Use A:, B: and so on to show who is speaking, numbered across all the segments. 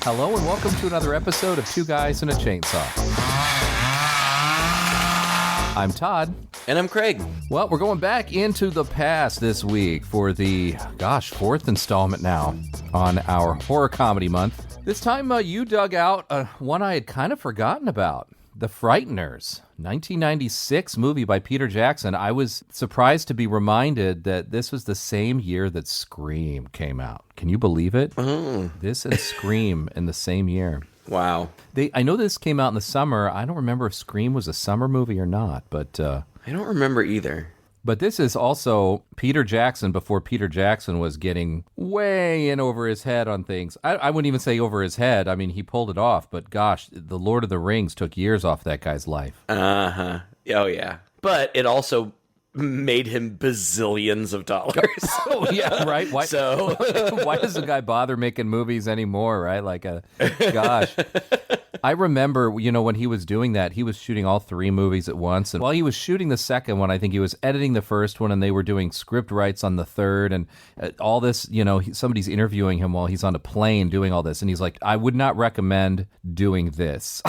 A: Hello and welcome to another episode of Two Guys and a Chainsaw. I'm Todd.
B: And I'm Craig.
A: Well, we're going back into the past this week for the, fourth installment now on our horror comedy month. This time you dug out one I had kind of forgotten about. The Frighteners, 1996 movie by Peter Jackson. I was surprised to be reminded that this was the same year that Scream came out. Can you believe it?
B: Oh.
A: This and Scream in the same year.
B: Wow.
A: I know this came out in the summer. I don't remember if Scream was a summer movie or not, but...
B: I don't remember either.
A: But this is also Peter Jackson before Peter Jackson was getting way in over his head on things. I wouldn't even say over his head. I mean, he pulled it off, but gosh, The Lord of the Rings took years off that guy's life.
B: Uh-huh. Oh, yeah. But it also made him bazillions of dollars.
A: Oh, yeah, right? Why,
B: so
A: why does the guy bother making movies anymore, right? Gosh. I remember, when he was doing that, he was shooting all three movies at once. And while he was shooting the second one, I think he was editing the first one, and they were doing script rights on the third. And all this, somebody's interviewing him while he's on a plane doing all this. And he's like, I would not recommend doing this.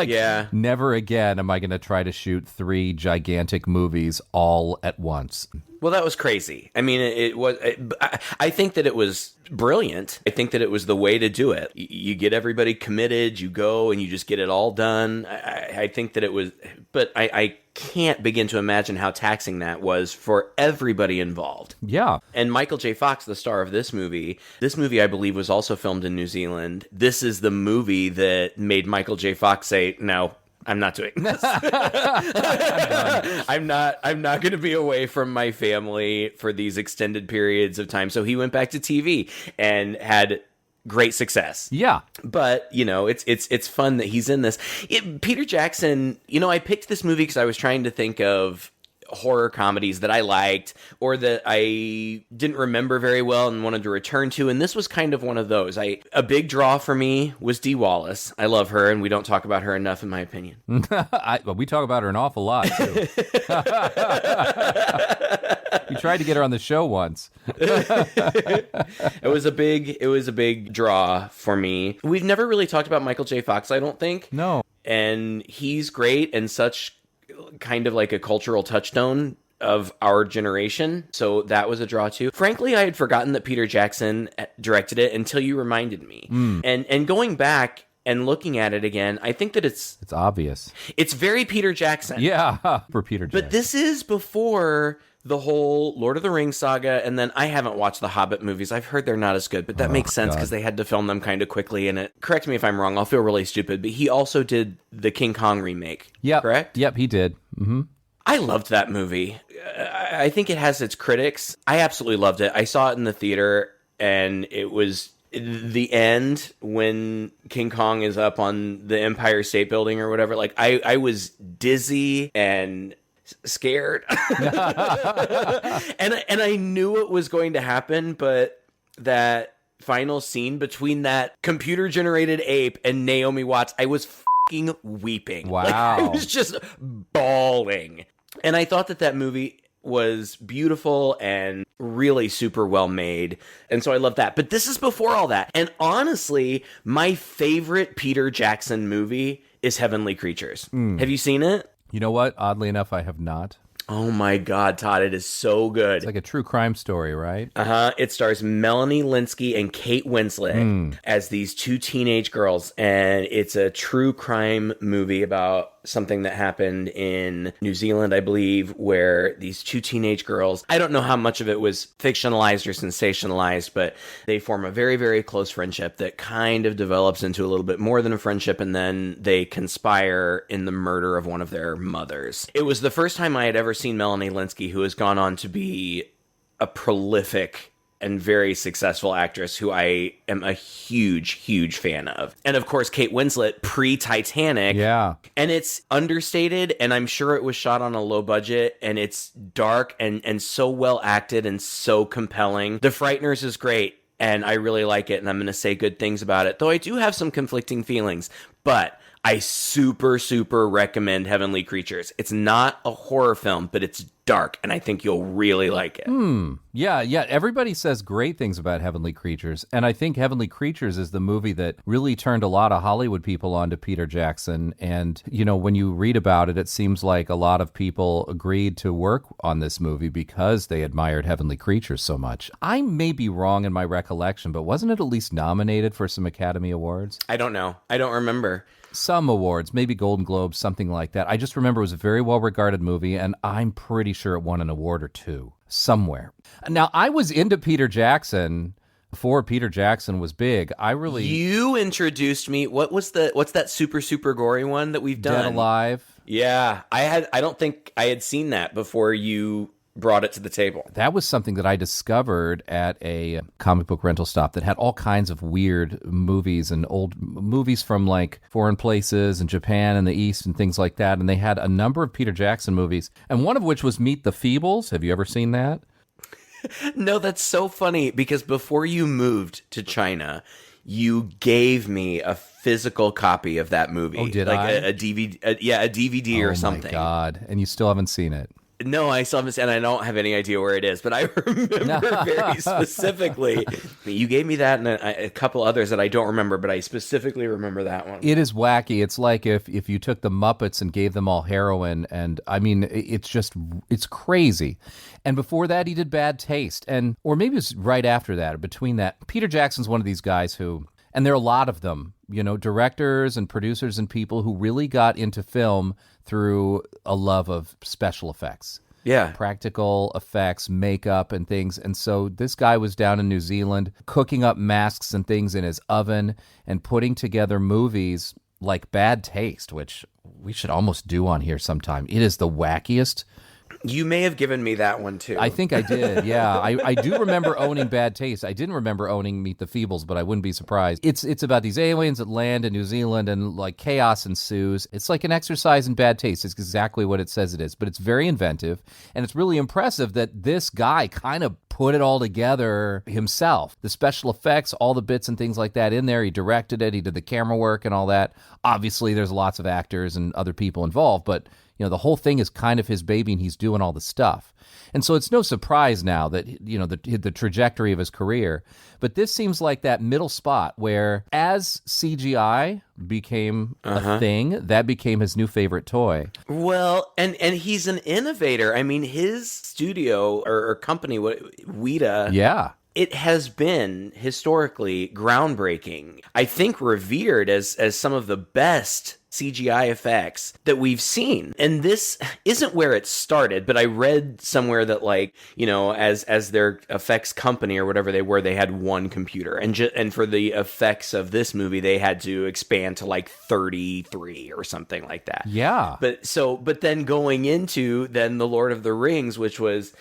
B: Yeah.
A: Never again am I going to try to shoot three gigantic movies all at once.
B: Well, that was crazy. I mean, I think that it was brilliant. I think that it was the way to do it. You get everybody committed, you go and you just get it all done. I think that it was, but I can't begin to imagine how taxing that was for everybody involved.
A: Yeah.
B: And Michael J. Fox, the star of this movie, I believe, was also filmed in New Zealand. This is the movie that made Michael J. Fox say, no, I'm not doing this. I'm not going to be away from my family for these extended periods of time. So he went back to TV and had great success.
A: Yeah.
B: But, it's fun that he's in this. Peter Jackson, I picked this movie because I was trying to think of horror comedies that I liked or that I didn't remember very well and wanted to return to, and this was kind of one of those. A big draw for me was Dee Wallace. I love her, and we don't talk about her enough, in my opinion.
A: We talk about her an awful lot, too. We tried to get her on the show once.
B: It was a big draw for me. We've never really talked about Michael J. Fox, I don't think.
A: No.
B: And he's great and such kind of like a cultural touchstone of our generation. So that was a draw too. Frankly, I had forgotten that Peter Jackson directed it until you reminded me. And going back and looking at it again, I think that it's
A: obvious.
B: It's very Peter Jackson.
A: Yeah, for Peter Jackson.
B: But this is before the whole Lord of the Rings saga, and then I haven't watched the Hobbit movies. I've heard they're not as good, but that makes sense because they had to film them kind of quickly. And correct me if I'm wrong, I'll feel really stupid, but he also did the King Kong remake, correct?
A: Yep, he did. Mm-hmm.
B: I loved that movie. I think it has its critics. I absolutely loved it. I saw it in the theater, and it was the end when King Kong is up on the Empire State Building or whatever. Like, I was dizzy and scared. and I knew it was going to happen, but that final scene between that computer generated ape and Naomi Watts, I was fucking weeping.
A: Wow.
B: I was just bawling. And I thought that movie was beautiful and really super well made. And so I love that. But this is before all that. And honestly, my favorite Peter Jackson movie is Heavenly Creatures. Have you seen it?
A: You know what? Oddly enough, I have not.
B: Oh my God, Todd, it is so good.
A: It's like a true crime story, right?
B: Uh-huh. It stars Melanie Linsky and Kate Winslet as these two teenage girls, and it's a true crime movie about something that happened in New Zealand, I believe, where these two teenage girls, I don't know how much of it was fictionalized or sensationalized, but they form a very, very close friendship that kind of develops into a little bit more than a friendship, and then they conspire in the murder of one of their mothers. It was the first time I had ever seen Melanie Linsky, who has gone on to be a prolific and very successful actress who I am a huge, huge fan of. And of course, Kate Winslet, pre-Titanic.
A: Yeah.
B: And it's understated, and I'm sure it was shot on a low budget, and it's dark and so well acted and so compelling. The Frighteners is great, and I really like it, and I'm going to say good things about it, though I do have some conflicting feelings. But I super, super recommend Heavenly Creatures. It's not a horror film, but it's dark, and I think you'll really like it.
A: Yeah. Everybody says great things about Heavenly Creatures, and I think Heavenly Creatures is the movie that really turned a lot of Hollywood people onto Peter Jackson. And, when you read about it, it seems like a lot of people agreed to work on this movie because they admired Heavenly Creatures so much. I may be wrong in my recollection, but wasn't it at least nominated for some Academy Awards?
B: I don't know. I don't remember.
A: Some awards, maybe Golden Globes, something like that. I just remember it was a very well-regarded movie, and I'm pretty sure it won an award or two somewhere. Now, I was into Peter Jackson before Peter Jackson was big.
B: You introduced me. What's that super gory one that we've done?
A: Dead Alive.
B: Yeah, I don't think I had seen that before you brought it to the table.
A: That was something that I discovered at a comic book rental stop that had all kinds of weird movies and old movies from like foreign places and Japan and the East and things like that. And they had a number of Peter Jackson movies, and one of which was Meet the Feebles. Have you ever seen that?
B: No, that's so funny because before you moved to China, you gave me a physical copy of that movie.
A: Oh, did I?
B: A DVD, a DVD or something.
A: Oh my God. And you still haven't seen it.
B: No, I still haven't, and I don't have any idea where it is, but I remember very specifically. You gave me that and a couple others that I don't remember, but I specifically remember that one.
A: It is wacky. It's like if you took the Muppets and gave them all heroin, and I mean, it's crazy. And before that, he did Bad Taste, or maybe it was right after that, or between that. Peter Jackson's one of these guys who, and there are a lot of them, directors and producers and people who really got into film through a love of special effects.
B: Yeah.
A: Practical effects, makeup and things. And so this guy was down in New Zealand cooking up masks and things in his oven and putting together movies like Bad Taste, which we should almost do on here sometime. It is the wackiest.
B: You may have given me that one, too.
A: I think I did, yeah. I do remember owning Bad Taste. I didn't remember owning Meet the Feebles, but I wouldn't be surprised. It's about these aliens that land in New Zealand and, like, chaos ensues. It's like an exercise in bad taste. It's exactly what it says it is, but it's very inventive, and it's really impressive that this guy kind of put it all together himself. The special effects, all the bits and things like that in there. He directed it. He did the camera work and all that. Obviously, there's lots of actors and other people involved, but the whole thing is kind of his baby, and he's doing all the stuff. And so it's no surprise now that, the trajectory of his career. But this seems like that middle spot where as CGI became a thing, that became his new favorite toy.
B: Well, and he's an innovator. I mean, his studio or company, Weta.
A: Yeah.
B: It has been historically groundbreaking. I think revered as some of the best CGI effects that we've seen. And this isn't where it started, but I read somewhere that as their effects company or whatever they were, they had one computer. And for the effects of this movie, they had to expand to 33 or something like that.
A: Yeah.
B: But then going into The Lord of the Rings, which was,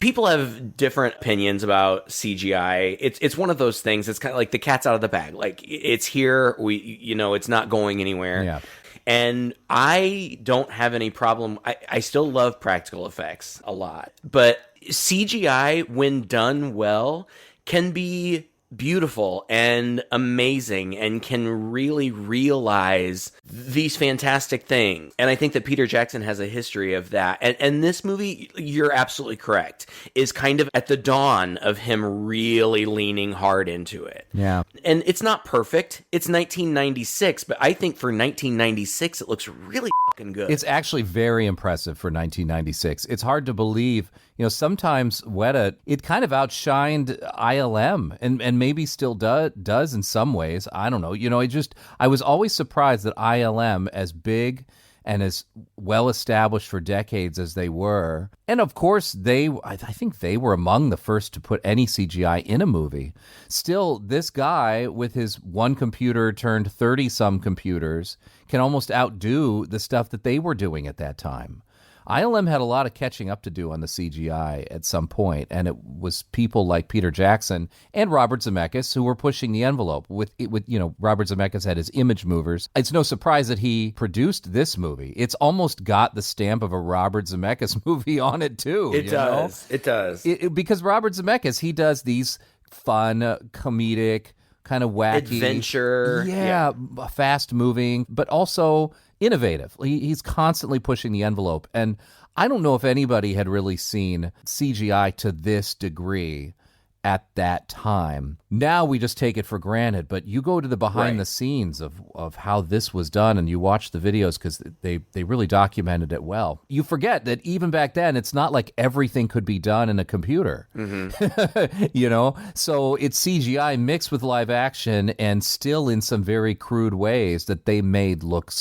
B: people have different opinions about CGI. It's one of those things. It's kind of like the cat's out of the bag. Like, it's here. It's not going anywhere.
A: Yeah.
B: And I don't have any problem. I still love practical effects a lot. But CGI, when done well, can be beautiful and amazing and can really realize these fantastic things. And I think that Peter Jackson has a history of that. And this movie, you're absolutely correct, is kind of at the dawn of him really leaning hard into it.
A: Yeah.
B: And it's not perfect. It's 1996, but I think for 1996, it looks really fucking good.
A: It's actually very impressive for 1996. It's hard to believe. Sometimes Weta, it kind of outshined ILM and maybe still does in some ways. I don't know. I was always surprised that ILM, as big and as well established for decades as they were, and of course I think they were among the first to put any CGI in a movie. Still, this guy with his one computer turned 30-some computers can almost outdo the stuff that they were doing at that time. ILM had a lot of catching up to do on the CGI at some point, and it was people like Peter Jackson and Robert Zemeckis who were pushing the envelope. With Robert Zemeckis had his image movers. It's no surprise that he produced this movie. It's almost got the stamp of a Robert Zemeckis movie on it too.
B: It does. It does.
A: Because Robert Zemeckis, he does these fun, comedic, kind of wacky
B: adventure,
A: fast moving, but also innovative. He's constantly pushing the envelope, and I don't know if anybody had really seen CGI to this degree at that time. Now we just take it for granted, but you go to the behind the scenes of how this was done and you watch the videos because they really documented it well. You forget that even back then, it's not like everything could be done in a computer, you know? So it's CGI mixed with live action and still in some very crude ways that they made look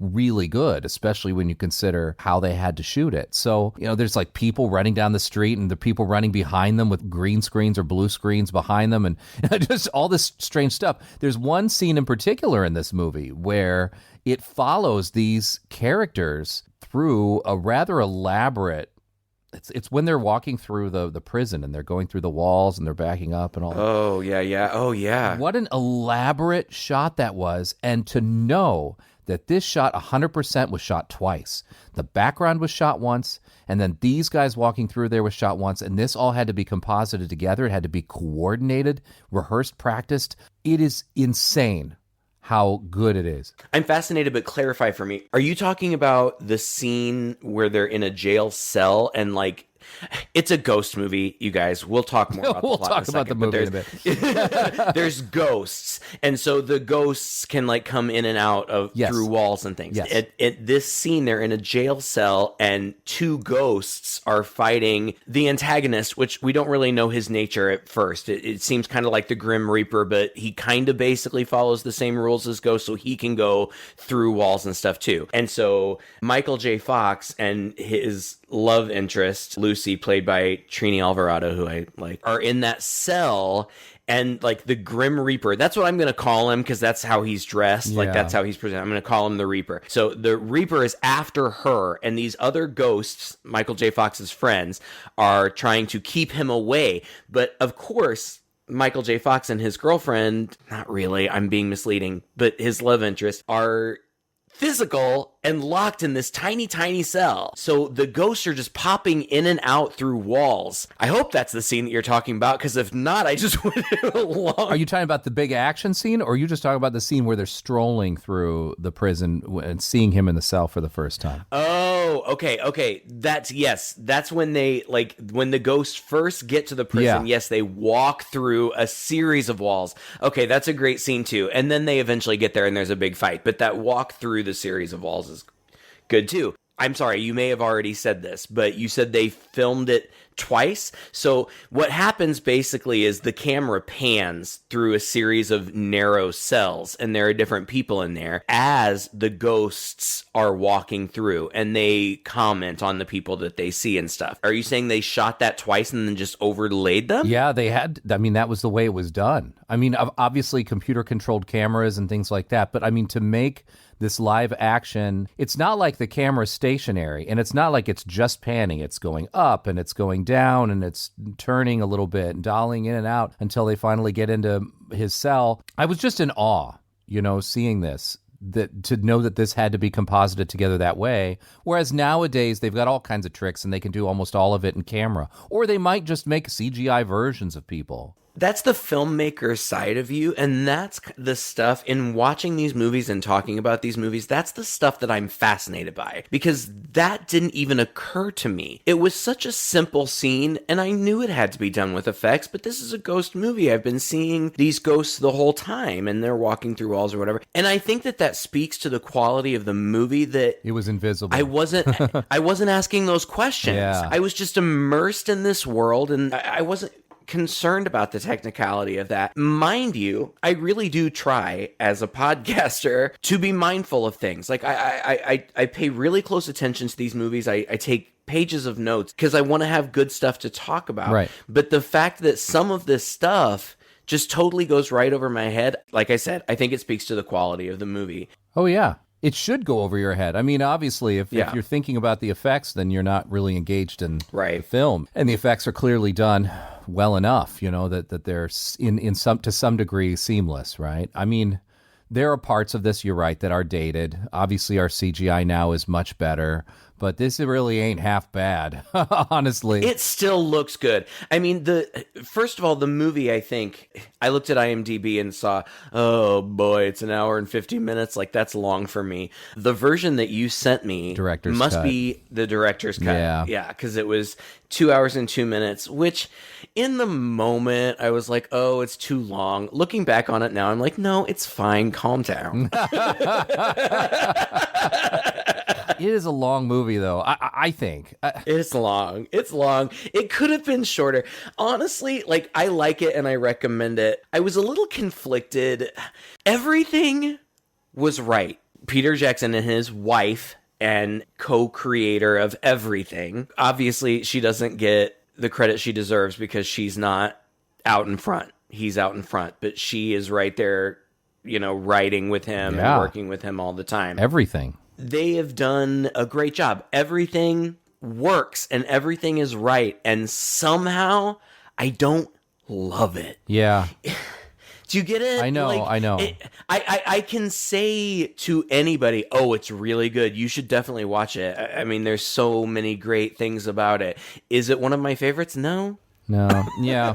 A: really good, especially when you consider how they had to shoot it. So, you know, there's like people running down the street and the people running behind them with green screens or blue screens behind them and just all this strange stuff. There's one scene in particular in this movie where it follows these characters through a rather elaborate It's when they're walking through the prison and they're going through the walls and they're backing up and all that.
B: Oh, yeah. Oh, yeah.
A: What an elaborate shot that was. And to know that this shot 100% was shot twice. The background was shot once, and then these guys walking through there was shot once, and this all had to be composited together. It had to be coordinated, rehearsed, practiced. It is insane how good it is.
B: I'm fascinated, but clarify for me. Are you talking about the scene where they're in a jail cell and like, it's a ghost movie, you guys. We'll talk more about the plot
A: talk about the movie in a bit.
B: There's ghosts, and so the ghosts can like come in and out of through walls and things.
A: Yes.
B: At this scene, they're in a jail cell, and two ghosts are fighting the antagonist, which we don't really know his nature at first. It seems kind of like the Grim Reaper, but he kind of basically follows the same rules as ghosts, so he can go through walls and stuff too. And so Michael J. Fox and his love interest, Lucy, played by Trini Alvarado, who I like, are in that cell, and like the Grim Reaper, that's what I'm going to call him because that's how he's dressed. Like that's how he's presented. I'm going to call him the Reaper. So the Reaper is after her, and these other ghosts, Michael J. Fox's friends, are trying to keep him away. But of course, Michael J. Fox and his girlfriend, not really, I'm being misleading, but his love interest are physical and locked in this tiny, tiny cell. So the ghosts are just popping in and out through walls. I hope that's the scene that you're talking about, because if not, I just went along.
A: Are you talking about the big action scene, or are you just talking about the scene where they're strolling through the prison and seeing him in the cell for the first time?
B: Oh, okay. That's when they, like, when the ghosts first get to the prison, yes, they walk through a series of walls. Okay, that's a great scene too. And then they eventually get there and there's a big fight. But that walk through the series of walls is good too. I'm sorry, you may have already said this, but you said they filmed it twice. So what happens basically is the camera pans through a series of narrow cells, and there are different people in there as the ghosts are walking through, and they comment on the people that they see and stuff. Are you saying they shot that twice and then just overlaid them?
A: Yeah, they had. I mean, that was the way it was done. I mean, obviously computer-controlled cameras and things like that, but I mean, to make this live action, it's not like the camera's stationary, and it's not like it's just panning. It's going up and it's going down and it's turning a little bit and dollying in and out until they finally get into his cell. I was just in awe, seeing this, that to know that this had to be composited together that way. Whereas nowadays they've got all kinds of tricks and they can do almost all of it in camera, or they might just make CGI versions of people.
B: That's the filmmaker side of you, and that's the stuff in watching these movies and talking about these movies. That's the stuff that I'm fascinated by, because that didn't even occur to me. It was such a simple scene, and I knew it had to be done with effects, but this is a ghost movie. I've been seeing these ghosts the whole time, and they're walking through walls or whatever. And I think that speaks to the quality of the movie, that
A: it was invisible.
B: I wasn't asking those questions.
A: Yeah.
B: I was just immersed in this world, and I wasn't concerned about the technicality of that. Mind you, I really do try as a podcaster to be mindful of things. Like I pay really close attention to these movies. I take pages of notes because I want to have good stuff to talk about.
A: Right.
B: But the fact that some of this stuff just totally goes right over my head, like I said, I think it speaks to the quality of the movie.
A: Oh, yeah. It should go over your head. I mean, obviously, if you're thinking about the effects, then you're not really engaged in the film. And the effects are clearly done well enough, that they're to some degree seamless, right? I mean, there are parts of this, you're right, that are dated. Obviously, our CGI now is much better. but this really ain't half bad, honestly.
B: It still looks good. I mean, first of all, the movie, I think, I looked at IMDb and saw, oh boy, it's an hour and 50 minutes. Like, that's long for me. The version that you sent me must be the director's cut. Yeah, because it was 2 hours and 2 minutes, which in the moment I was like, oh, it's too long. Looking back on it now, I'm like, no, it's fine. Calm down.
A: It is a long movie, though, I think.
B: It's long. It's long. It could have been shorter. Honestly, like, I like it and I recommend it. I was a little conflicted. Everything was right. Peter Jackson and his wife and co-creator of everything. Obviously, she doesn't get the credit she deserves because she's not out in front. He's out in front, but she is right there, writing with him and working with him all the time.
A: Everything.
B: They have done a great job. Everything works and everything is right. And somehow I don't love it.
A: Yeah.
B: Do you get it?
A: I know.
B: I can say to anybody, oh, it's really good. You should definitely watch it. I mean, there's so many great things about it. Is it one of my favorites? No. Yeah.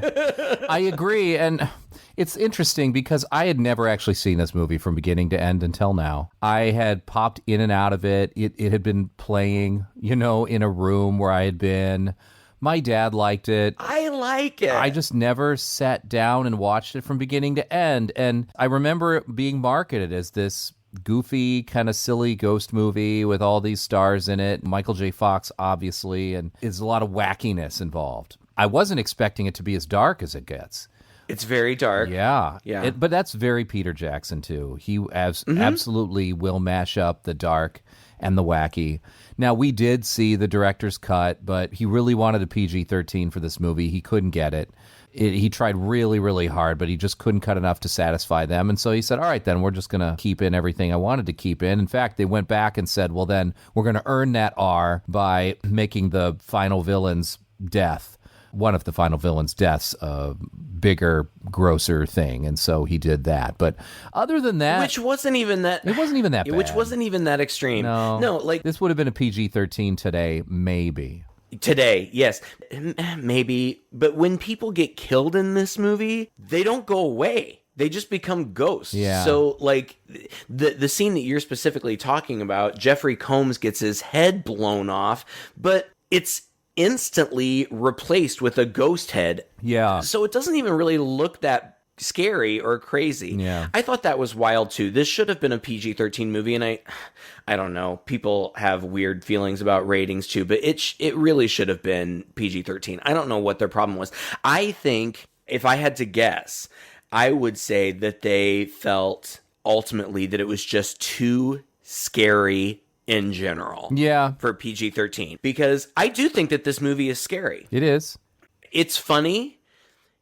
B: I agree. And it's interesting because I had never actually seen this movie from beginning to end until now. I had popped in and out of it. It had been playing, in a room where I had been. My dad liked it. I like it.
A: I just never sat down and watched it from beginning to end. And I remember it being marketed as this goofy, kind of silly ghost movie with all these stars in it. Michael J. Fox, obviously, and there's a lot of wackiness involved. I wasn't expecting it to be as dark as it gets.
B: It's very dark.
A: Yeah. But that's very Peter Jackson, too. He absolutely will mash up the dark and the wacky. Now, we did see the director's cut, but he really wanted a PG-13 for this movie. He couldn't get it. He tried really, really hard, but he just couldn't cut enough to satisfy them. And so he said, all right, then we're just going to keep in everything I wanted to keep in. In fact, they went back and said, well, then we're going to earn that R by making the final villain's death, one of the final villain's deaths, a bigger, grosser thing. And so he did that. But other than that...
B: Which wasn't even that...
A: It wasn't even that bad.
B: Which wasn't even that extreme. No, like...
A: This would have been a PG-13 today, maybe.
B: Today, yes. Maybe. But when people get killed in this movie, they don't go away. They just become ghosts.
A: Yeah.
B: So, like, the scene that you're specifically talking about, Jeffrey Combs gets his head blown off, but it's instantly replaced with a ghost head.
A: Yeah.
B: So it doesn't even really look that scary or crazy.
A: Yeah.
B: I thought that was wild too. This should have been a PG-13 movie, and I don't know. People have weird feelings about ratings too, but it really should have been PG-13. I don't know what their problem was. I think if I had to guess, I would say that they felt ultimately that it was just too scary in general.
A: Yeah.
B: For PG-13. Because I do think that this movie is scary.
A: It is.
B: It's funny.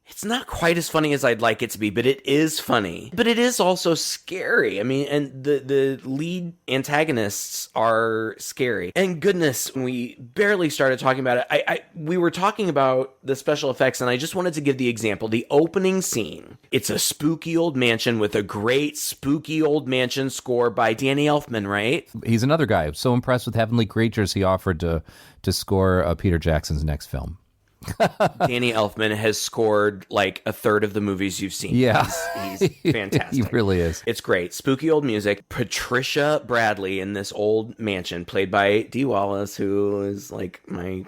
B: It's not quite as funny as I'd like it to be, but it is funny. But it is also scary. I mean, and the lead antagonists are scary. And goodness, we barely started talking about it. We were talking about the special effects, and I just wanted to give the example. The opening scene. It's a spooky old mansion with a great spooky old mansion score by Danny Elfman, right?
A: He's another guy. I'm so impressed with Heavenly Creatures, he offered to score Peter Jackson's next film.
B: Danny Elfman has scored like a third of the movies you've seen.
A: Yeah.
B: He's fantastic.
A: He really is.
B: It's great. Spooky old music. Patricia Bradley in this old mansion, played by Dee Wallace, who is like my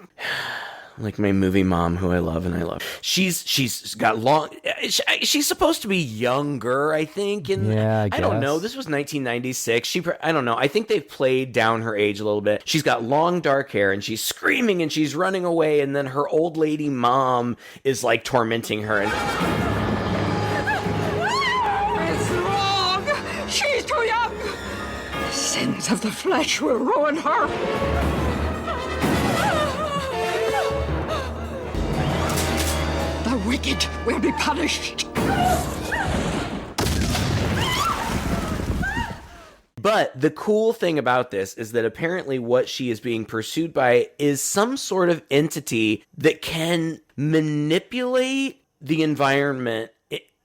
B: movie mom, who I love and I love. She's got long... She's supposed to be younger, I think.
A: I
B: don't know. This was 1996. I don't know. I think they've played down her age a little bit. She's got long dark hair and she's screaming and she's running away, and then her old lady mom is like tormenting her.
C: It's wrong. She's too young. The sins of the flesh will ruin her. The wicked will be punished.
B: But the cool thing about this is that apparently what she is being pursued by is some sort of entity that can manipulate the environment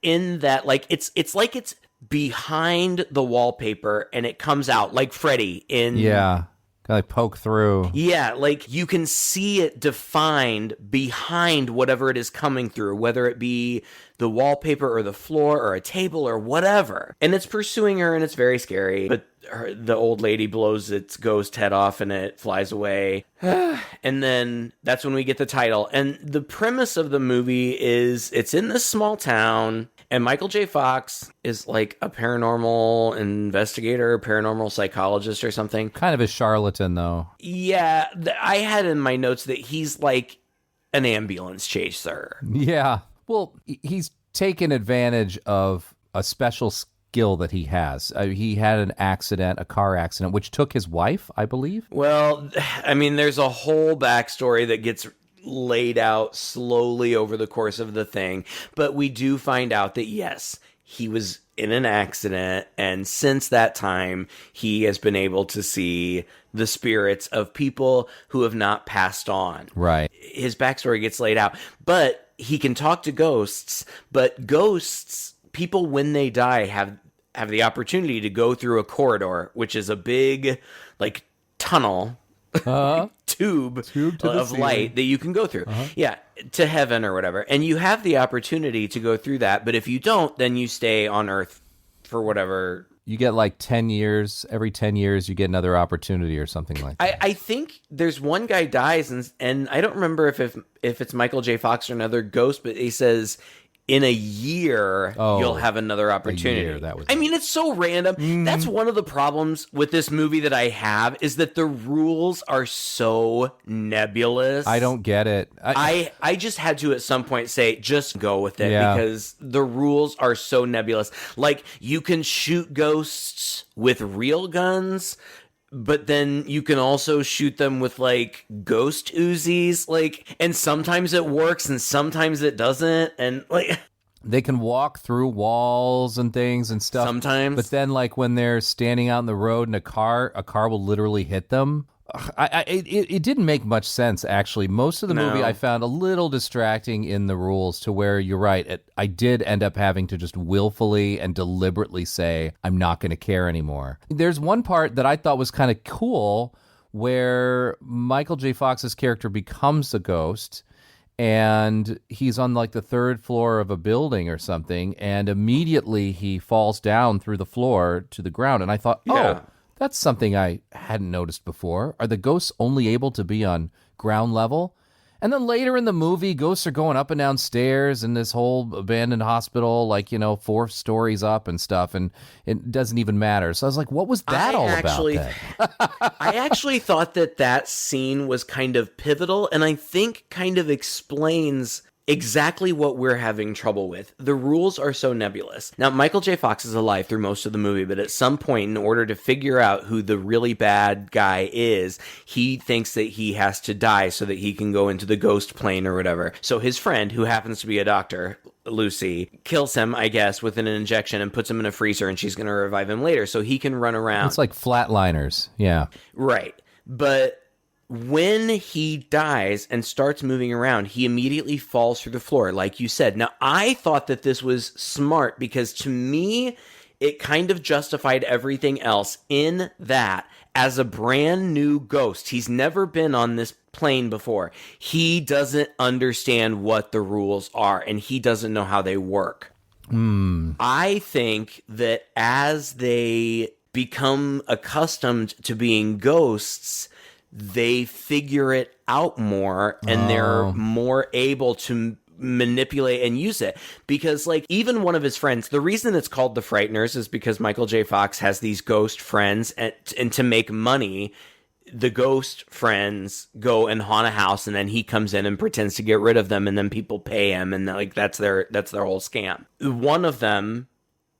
B: in that, like, it's like it's behind the wallpaper and it comes out like Freddy in...
A: Yeah. Like poke through.
B: Yeah, like you can see it defined behind whatever it is coming through, whether it be the wallpaper or the floor or a table or whatever. And it's pursuing her and it's very scary. But the old lady blows its ghost head off and it flies away. And then that's when we get the title. And the premise of the movie is it's in this small town. And Michael J. Fox is like a paranormal investigator, paranormal psychologist or something.
A: Kind of a charlatan, though.
B: Yeah, I had in my notes that he's like an ambulance chaser.
A: Yeah. Well, he's taken advantage of a special skill that he has. He had an accident, a car accident, which took his wife, I believe.
B: Well, I mean, there's a whole backstory that gets laid out slowly over the course of the thing, but we do find out that yes, he was in an accident, and since that time he has been able to see the spirits of people who have not passed on.
A: Right.
B: His backstory gets laid out, but he can talk to ghosts, but ghosts, people when they die have the opportunity to go through a corridor, which is a big like tunnel tube of light that you can go through. Yeah, to heaven or whatever. And you have the opportunity to go through that, but if you don't, then you stay on Earth for whatever.
A: You get like 10 years. Every 10 years, you get another opportunity or something like that.
B: I think there's one guy dies, and I don't remember if it's Michael J. Fox or another ghost, but he says, in a year, you'll have another opportunity. I mean, it's so random. That's one of the problems with this movie that I have, is that the rules are so nebulous.
A: I don't get it.
B: I just had to at some point say, just go with it, because the rules are so nebulous. Like, you can shoot ghosts with real guns, but then you can also shoot them with like ghost Uzis, like, and sometimes it works and sometimes it doesn't, and like
A: they can walk through walls and things and stuff
B: sometimes.
A: But then, like when they're standing out in the road and a car will literally hit them. It didn't make much sense, actually. Most of the movie I found a little distracting in the rules, to where you're right. I did end up having to just willfully and deliberately say, I'm not going to care anymore. There's one part that I thought was kind of cool where Michael J. Fox's character becomes a ghost, and he's on like the third floor of a building or something, and immediately he falls down through the floor to the ground. And I thought, that's something I hadn't noticed before. Are the ghosts only able to be on ground level? And then later in the movie, ghosts are going up and down stairs in this whole abandoned hospital, like, 4 stories up and stuff, and it doesn't even matter. So I was like, what was that all about then?
B: I actually thought that scene was kind of pivotal, and I think kind of explains exactly what we're having trouble with. The rules are so nebulous. Now, Michael J. Fox is alive through most of the movie, but at some point, in order to figure out who the really bad guy is, he thinks that he has to die so that he can go into the ghost plane or whatever. So his friend, who happens to be a doctor, Lucy, kills him, I guess, with an injection and puts him in a freezer, and she's going to revive him later so he can run around.
A: It's like Flatliners. Yeah.
B: Right. But when he dies and starts moving around, he immediately falls through the floor, like you said. Now, I thought that this was smart because, to me, it kind of justified everything else in that, as a brand new ghost, he's never been on this plane before. He doesn't understand what the rules are, and he doesn't know how they work. I think that as they become accustomed to being ghosts, they figure it out more, and they're more able to manipulate and use it. Because, like, even one of his friends, the reason it's called the Frighteners is because Michael J. Fox has these ghost friends, and to make money, the ghost friends go and haunt a house, and then he comes in and pretends to get rid of them, and then people pay him, and like that's their whole scam. One of them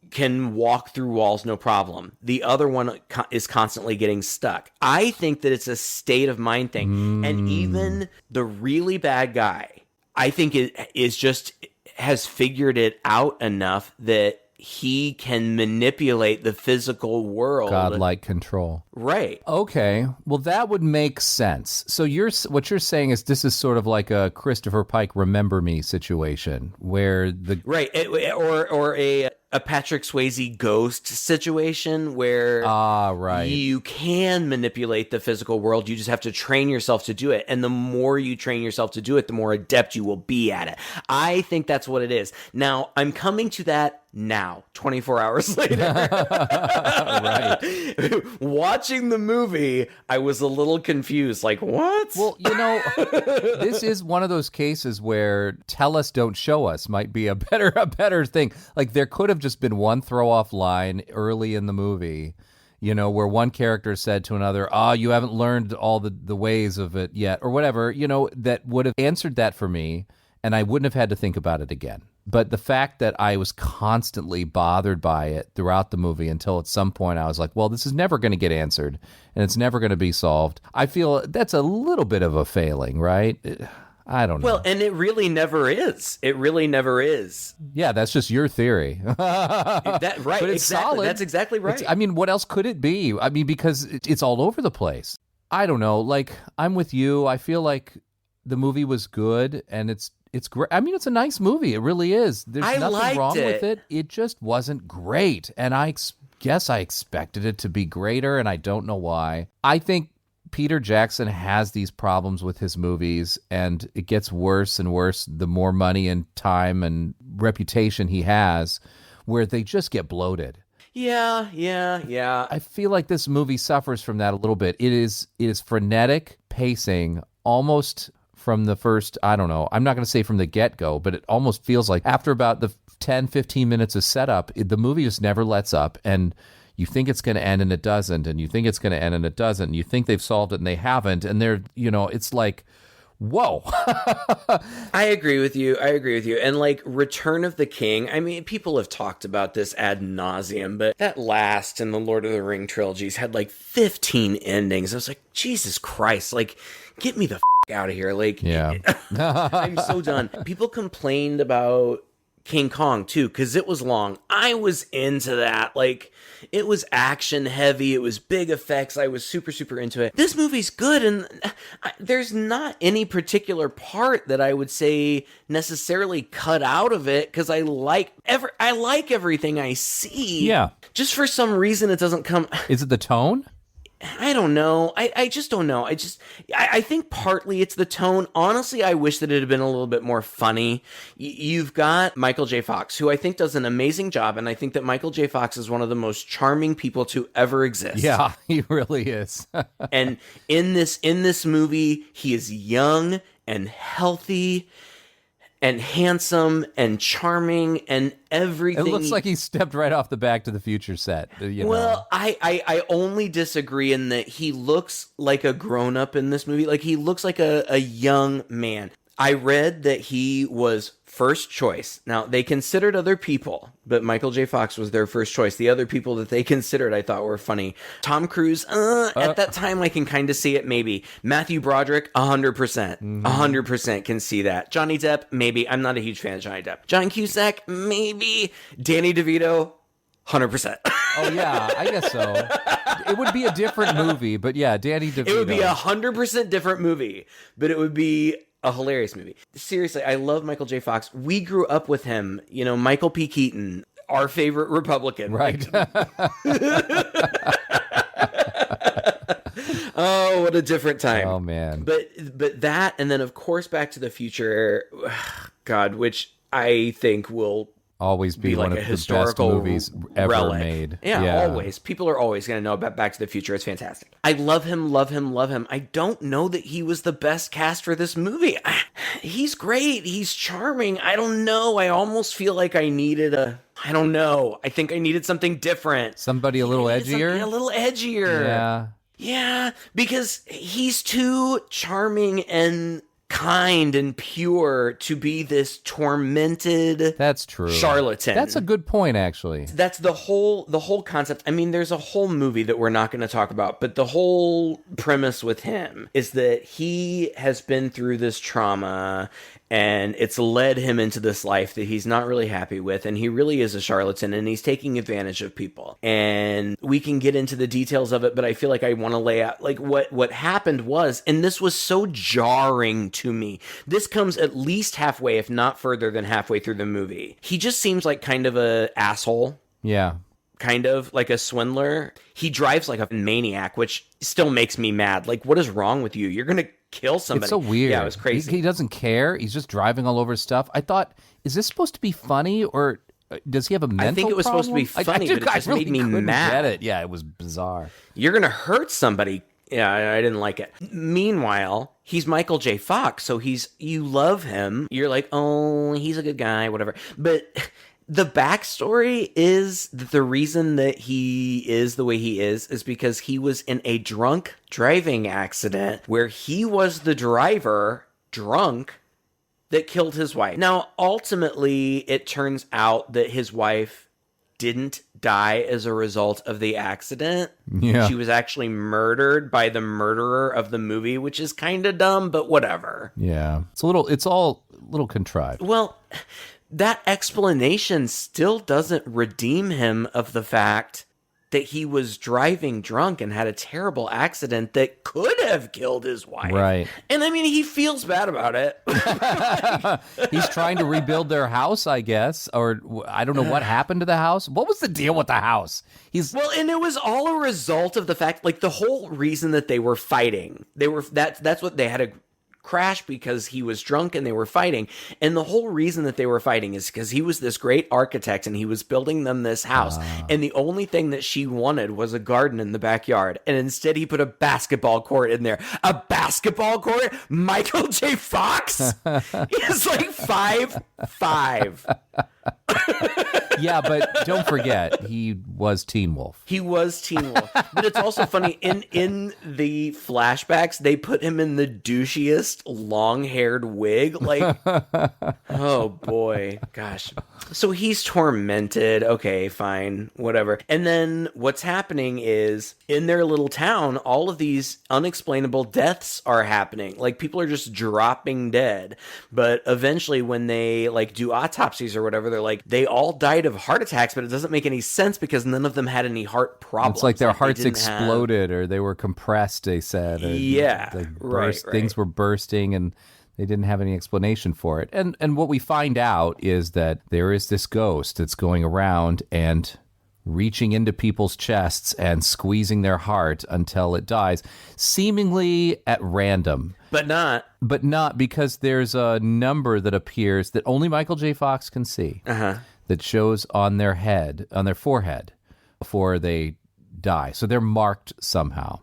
B: can walk through walls, no problem. The other one is constantly getting stuck. I think that it's a state of mind thing. And even the really bad guy, I think it is just has figured it out enough that he can manipulate the physical world.
A: Godlike control.
B: Right.
A: Okay. Well, that would make sense. So what you're saying is this is sort of like a Christopher Pike Remember Me situation, where the...
B: Right. Or a Patrick Swayze ghost situation where
A: right.
B: you can manipulate the physical world. You just have to train yourself to do it. And the more you train yourself to do it, the more adept you will be at it. I think that's what it is. Now, I'm coming to that now, 24 hours later.
A: Right.
B: Watching the movie, I was a little confused. Like, what?
A: Well, this is one of those cases where tell us, don't show us might be a better thing. Like, there could have just been one throw-off line early in the movie, where one character said to another, you haven't learned all the ways of it yet, or whatever, that would have answered that for me, and I wouldn't have had to think about it again. But the fact that I was constantly bothered by it throughout the movie until at some point I was like, well, this is never going to get answered, and it's never going to be solved. I feel that's a little bit of a failing, right? I don't know.
B: Well, and it really never is. It really never is.
A: Yeah, that's just your theory.
B: Right,
A: but it's
B: exactly.
A: solid.
B: That's exactly right.
A: What else could it be? Because it's all over the place. I don't know. Like, I'm with you. I feel like the movie was good, and it's great. It's a nice movie. It really is. There's nothing wrong with it. It just wasn't great, and I guess I expected it to be greater, and I don't know why. I think Peter Jackson has these problems with his movies, and it gets worse and worse the more money and time and reputation he has, where they just get bloated.
B: Yeah.
A: I feel like this movie suffers from that a little bit. It is frenetic pacing, almost from the first, I don't know, I'm not going to say from the get-go, but it almost feels like after about the 10, 15 minutes of setup, the movie just never lets up, and you think it's going to end and it doesn't, and you think it's going to end and it doesn't, and you think they've solved it and they haven't, and they're, it's like, whoa.
B: I agree with you. And like Return of the King, people have talked about this ad nauseum, but that last in the Lord of the Ring trilogies had like 15 endings. I was like, Jesus Christ, like, get me the out of here. Like,
A: yeah.
B: I'm so done. People complained about King Kong too, because it was long. I was into that. Like, it was action heavy. It was big effects. I was super, super into it. This movie's good, and there's not any particular part that I would say necessarily cut out of it, because I like everything I see.
A: Yeah.
B: Just for some reason, it doesn't come.
A: Is it the tone?
B: I don't know. I just don't know. I think partly it's the tone. Honestly, I wish that it had been a little bit more funny. You've got Michael J. Fox, who I think does an amazing job, and I think that Michael J. Fox is one of the most charming people to ever exist.
A: Yeah, he really is.
B: And in this movie, he is young and healthy and handsome and charming and everything.
A: It looks like he stepped right off the Back to the Future set.
B: Well, I only disagree in that he looks like a grown-up in this movie. Like, he looks like a young man. I read that he was first choice. Now, they considered other people, but Michael J. Fox was their first choice. The other people that they considered I thought were funny. Tom Cruise, at that time I can kind of see it, maybe. Matthew Broderick, 100%. 100% can see that. Johnny Depp, maybe. I'm not a huge fan of Johnny Depp. John Cusack, maybe. Danny DeVito, 100%.
A: Oh, yeah, I guess so. It would be a different movie, but yeah, Danny DeVito.
B: It would be 100% different movie, but it would be a hilarious movie. Seriously, I love Michael J. Fox. We grew up with him. Michael P. Keaton, our favorite Republican.
A: Right.
B: Oh, what a different time.
A: Oh, man.
B: But that, and then, of course, Back to the Future, God, which I think will
A: always be
B: like
A: one of
B: a
A: the
B: historical
A: best movies ever
B: relic.
A: made.
B: Yeah, always. People are always going to know about Back to the Future. It's fantastic. I love him. I don't know that he was the best cast for this movie. He's great. He's charming. I don't know. I almost feel like I needed I don't know. I think I needed something different.
A: Somebody a little edgier?
B: A little edgier.
A: Yeah.
B: Yeah, because he's too charming and kind and pure to be this tormented
A: That's true.
B: charlatan.
A: That's a good point, actually.
B: That's the whole concept. I mean, there's a whole movie that we're not going to talk about, but the whole premise with him is that he has been through this trauma and it's led him into this life that he's not really happy with, and he really is a charlatan, and he's taking advantage of people. And we can get into the details of it, but I feel like I want to lay out like what happened was, and this was so jarring to me. This comes at least halfway, if not further than halfway through the movie. He just seems like kind of a asshole.
A: Yeah.
B: Kind of like a swindler. He drives like a maniac, which still makes me mad. Like, what is wrong with you? You're going to kill somebody.
A: It's so weird.
B: Yeah, it was crazy.
A: He doesn't care. He's just driving all over stuff. I thought, is this supposed to be funny, or does he have a mental problem?
B: I think it was supposed to be funny, but it just
A: really
B: made me mad.
A: Get it. Yeah, it was bizarre.
B: You're going to hurt somebody. Yeah, I didn't like it. Meanwhile, he's Michael J. Fox, so you love him. You're like, oh, he's a good guy, whatever. But the backstory is that the reason that he is the way he is because he was in a drunk driving accident where he was the driver, drunk, that killed his wife. Now, ultimately, it turns out that his wife didn't die as a result of the accident.
A: Yeah.
B: She was actually murdered by the murderer of the movie, which is kind of dumb, but whatever.
A: Yeah. It's all a little contrived.
B: Well, that explanation still doesn't redeem him of the fact that he was driving drunk and had a terrible accident that could have killed his wife.
A: Right.
B: And I mean, he feels bad about it.
A: He's trying to rebuild their house, I guess, or I don't know what happened to the house. What was the deal with the house?
B: Well, and it was all a result of the fact, like, the whole reason that they were fighting, that's what they had a crash because he was drunk and they were fighting. And the whole reason that they were fighting is because he was this great architect and he was building them this house. And the only thing that she wanted was a garden in the backyard. And instead he put a basketball court in there. A basketball court? Michael J. Fox is like 5'5".
A: Yeah, but don't forget, he was Teen Wolf.
B: He was Teen Wolf. But it's also funny, in the flashbacks, they put him in the douchiest long-haired wig. Like, oh boy, gosh. So he's tormented. Okay, fine, whatever. And then what's happening is, in their little town, all of these unexplainable deaths are happening. Like, people are just dropping dead. But eventually, when they, like, do autopsies or whatever, they're like, they all died of heart attacks, but it doesn't make any sense because none of them had any heart problems.
A: It's like their hearts exploded or they were compressed, they said. Or
B: right.
A: Things were bursting and they didn't have any explanation for it. And what we find out is that there is this ghost that's going around and reaching into people's chests and squeezing their heart until it dies, seemingly at random.
B: But not
A: because there's a number that appears that only Michael J. Fox can see that shows on their head, on their forehead, before they die. So they're marked somehow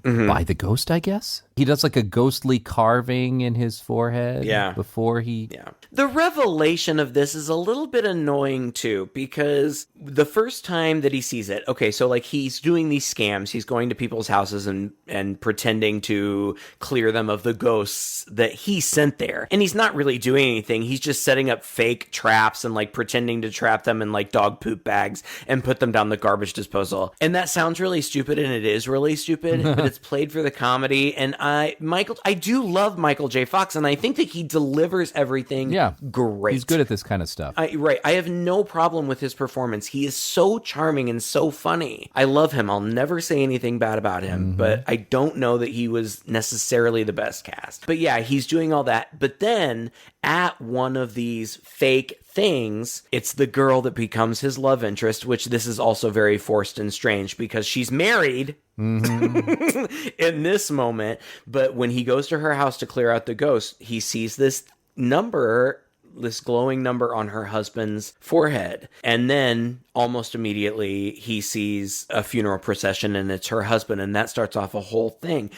A: by the ghost, I guess. He does like a ghostly carving in his forehead before he...
B: Yeah. The revelation of this is a little bit annoying, too, because the first time that he sees it, okay, so like he's doing these scams. He's going to people's houses and pretending to clear them of the ghosts that he sent there. And he's not really doing anything. He's just setting up fake traps and like pretending to trap them in like dog poop bags and put them down the garbage disposal. And that sounds really stupid, and it is really stupid, but it's played for the comedy. And I do love Michael J. Fox, and I think that he delivers everything great.
A: He's good at this kind of stuff.
B: Right. I have no problem with his performance. He is so charming and so funny. I love him. I'll never say anything bad about him, but I don't know that he was necessarily the best cast. But yeah, he's doing all that. But then at one of these fake things, it's the girl that becomes his love interest, which this is also very forced and strange because she's married in this moment. But when he goes to her house to clear out the ghost, he sees this glowing number on her husband's forehead. And then almost immediately he sees a funeral procession and it's her husband, and that starts off a whole thing.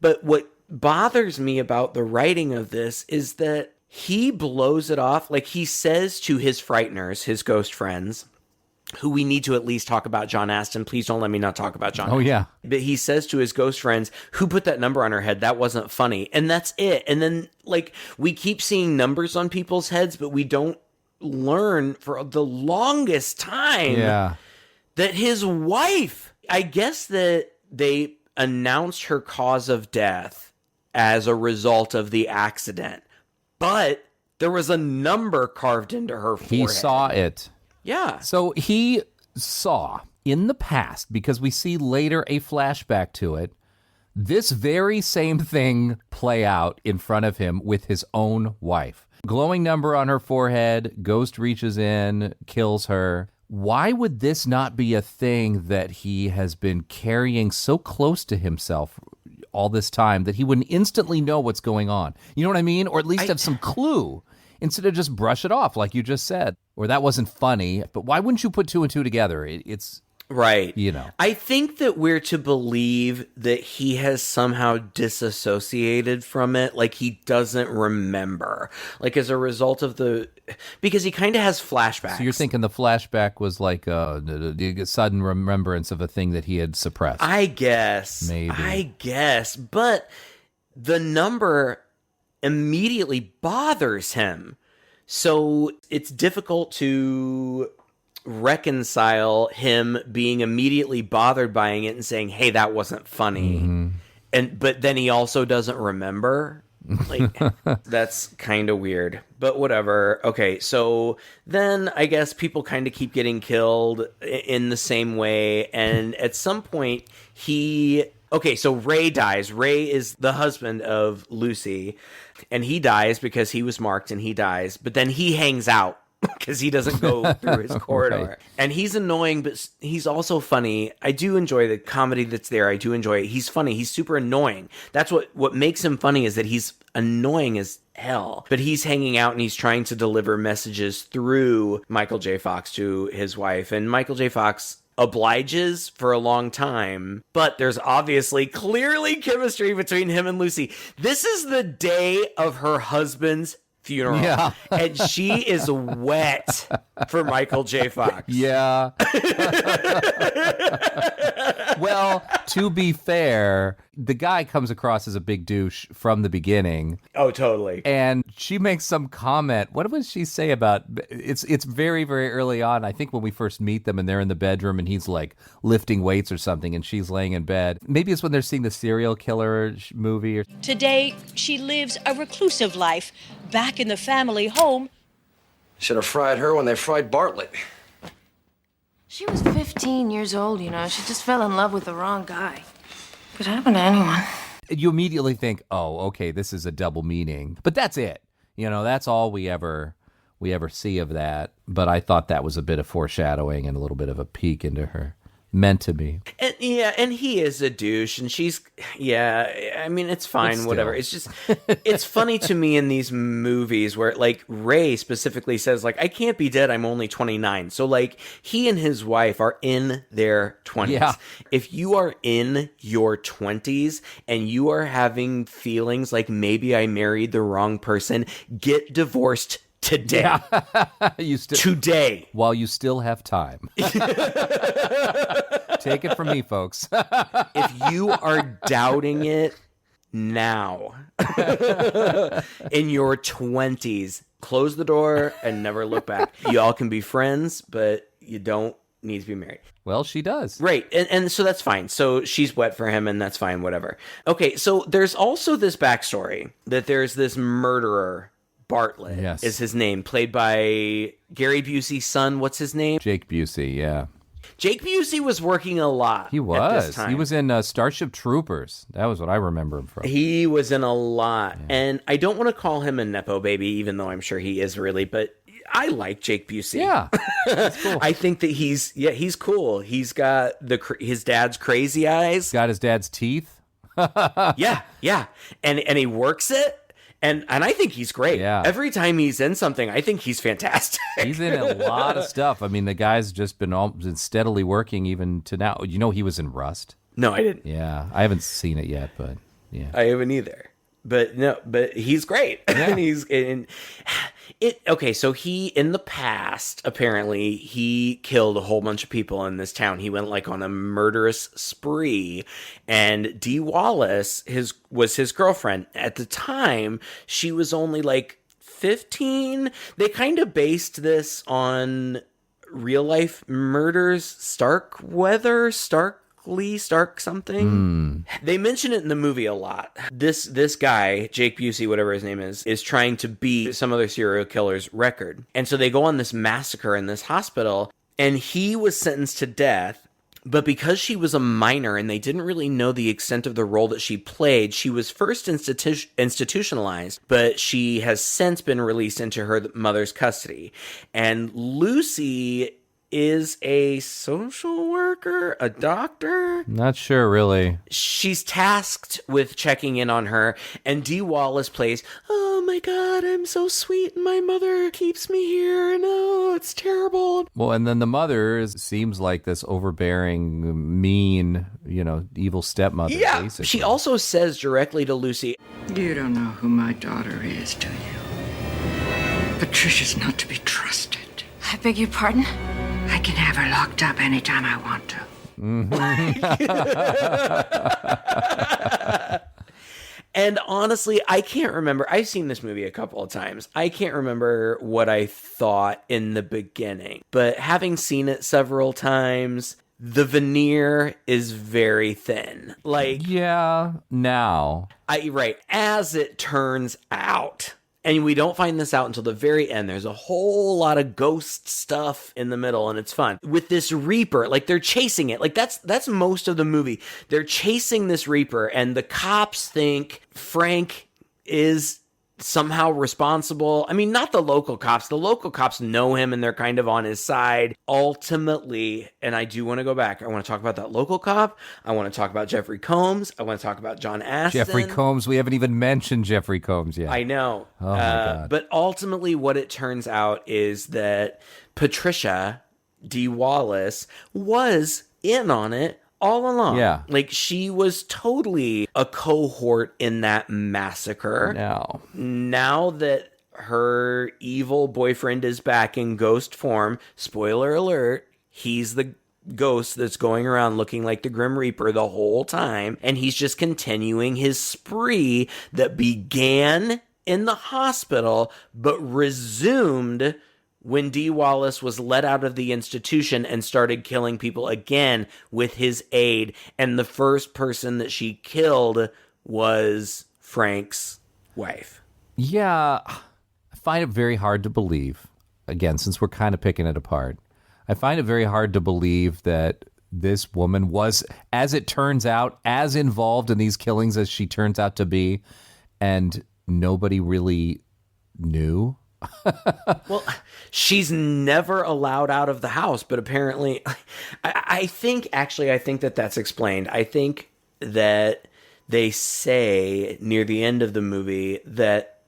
B: But what bothers me about the writing of this is that he blows it off. Like, he says to his Frighteners, his ghost friends, who we need to at least talk about John Astin. Please don't let me not talk about John Astin.
A: Yeah.
B: But he says to his ghost friends, who put that number on her head? That wasn't funny. And that's it. And then, like, we keep seeing numbers on people's heads, but we don't learn for the longest time that his wife, I guess that they announced her cause of death as a result of the accident. But There was a number carved into her forehead.
A: He saw it.
B: Yeah.
A: So he saw in the past, because we see later a flashback to it, this very same thing play out in front of him with his own wife. Glowing number on her forehead, ghost reaches in, kills her. Why would this not be a thing that he has been carrying so close to himself all this time that he wouldn't instantly know what's going on? You know what I mean? Or at least have some clue instead of just brush it off like you just said. Or that wasn't funny. But why wouldn't you put two and two together? It's...
B: Right.
A: You know.
B: I think that we're to believe that he has somehow disassociated from it, like he doesn't remember. Like as a result of because he kind of has flashbacks.
A: So you're thinking the flashback was like a sudden remembrance of a thing that he had suppressed.
B: I guess.
A: Maybe.
B: I guess. But the number immediately bothers him. So it's difficult to reconcile him being immediately bothered by it and saying, hey, that wasn't funny. Mm-hmm. But then he also doesn't remember. Like, that's kind of weird, but whatever. Okay, so then I guess people kind of keep getting killed in the same way. And at some point so Ray dies. Ray is the husband of Lucy, and he dies because he was marked and he dies. But then he hangs out because he doesn't go through his corridor. Right. And he's annoying, but he's also funny. I do enjoy the comedy that's there. I do enjoy it. He's funny. He's super annoying. That's what makes him funny, is that he's annoying as hell. But he's hanging out and he's trying to deliver messages through Michael J. Fox to his wife. And Michael J. Fox obliges for a long time, but there's obviously clearly chemistry between him and Lucy. This is the day of her husband's funeral. Yeah. And she is wet for Michael J. Fox.
A: Yeah. Well, to be fair, the guy comes across as a big douche from the beginning.
B: Oh, totally.
A: And she makes some comment. What does she say about it's very, very early on. I think when we first meet them and they're in the bedroom and he's like lifting weights or something and she's laying in bed. Maybe it's when they're seeing the serial killer movie.
D: Today, she lives a reclusive life back in the family home.
E: Should have fried her when they fried Bartlett.
F: She was 15 years old, you know. She just fell in love with the wrong guy. Could happen to anyone.
A: You immediately think, oh, okay, this is a double meaning. But that's it. You know, that's all we ever see of that. But I thought that was a bit of foreshadowing and a little bit of a peek into her. Meant to be.
B: And he is a douche, and she's, I mean, it's fine, whatever. It's just, it's funny to me in these movies where, like, Ray specifically says, like, I can't be dead, I'm only 29. So, like, he and his wife are in their 20s. Yeah. If you are in your 20s and you are having feelings like maybe I married the wrong person, get divorced today.
A: Yeah.
B: Today.
A: While you still have time. Take it from me, folks.
B: If you are doubting it now, in your 20s, close the door and never look back. Y'all can be friends, but you don't need to be married.
A: Well, she does.
B: Right. And so that's fine. So she's wet for him and that's fine, whatever. Okay, so there's also this backstory that there's this murderer, Bartlett is his name, played by Gary Busey's son. What's his name?
A: Jake Busey, yeah.
B: Jake Busey was working a lot.
A: He was. At this time. He was in Starship Troopers. That was what I remember him from.
B: He was in a lot. Yeah. And I don't want to call him a Nepo baby, even though I'm sure he is really, but I like Jake Busey.
A: Yeah. That's cool.
B: I think that he's cool. He's got his dad's crazy eyes.
A: Got his dad's teeth.
B: Yeah. And he works it. And I think he's great.
A: Yeah.
B: Every time he's in something, I think he's fantastic.
A: He's in a lot of stuff. I mean, the guy's just been steadily working even to now. You know, he was in Rust.
B: No, I didn't.
A: Yeah, I haven't seen it yet, but yeah,
B: I haven't either. But he's great. Yeah. And he's in it. Okay, so he, in the past, apparently he killed a whole bunch of people in this town. He went like on a murderous spree, and Dee Wallace was his girlfriend at the time. She was only like 15. They kind of based this on real life murders. Starkweather. Stokely Stark something. They mention it in the movie a lot. This guy, Jake Busey, whatever his name is trying to beat some other serial killer's record. And so they go on this massacre in this hospital, and he was sentenced to death. But because she was a minor and they didn't really know the extent of the role that she played, she was first institutionalized, but she has since been released into her mother's custody. And Lucy is a social worker, a doctor.
A: Not sure, really.
B: She's tasked with checking in on her, and Dee Wallace plays, "Oh my God, I'm so sweet, and my mother keeps me here, and oh, it's terrible."
A: Well, and then the mother seems like this overbearing, mean, evil stepmother.
B: Yeah,
A: basically.
B: she also says directly to Lucy,
C: You don't know who my daughter is, do you? Patricia's not to be trusted.
F: I beg your pardon?
C: I can have her locked up anytime I want to.
B: And honestly, I can't remember. I've seen this movie a couple of times. I can't remember what I thought in the beginning. But having seen it several times, the veneer is very thin.
A: Yeah, now.
B: Right. As it turns out. And we don't find this out until the very end. There's a whole lot of ghost stuff in the middle, and it's fun. With this Reaper, they're chasing it. That's most of the movie. They're chasing this Reaper, and the cops think Frank is somehow responsible. I mean, not the local cops. The local cops know him, and they're kind of on his side. Ultimately, and I do want to go back. I want to talk about that local cop. I want to talk about Jeffrey Combs. I want to talk about John Astin.
A: Jeffrey Combs. We haven't even mentioned Jeffrey Combs yet.
B: I know.
A: Oh, my God.
B: But ultimately, what it turns out is that Patricia, Dee Wallace, was in on it all along.
A: Yeah.
B: She was totally a cohort in that massacre. Now that her evil boyfriend is back in ghost form, spoiler alert, he's the ghost that's going around looking like the Grim Reaper the whole time, and he's just continuing his spree that began in the hospital but resumed when Dee Wallace was let out of the institution and started killing people again with his aid. And the first person that she killed was Frank's wife.
A: Yeah, I find it very hard to believe, again, since we're kind of picking it apart, I find it very hard to believe that this woman was, as it turns out, as involved in these killings as she turns out to be, and nobody really knew.
B: Well, she's never allowed out of the house, but apparently, I think that that's explained. I think that they say near the end of the movie that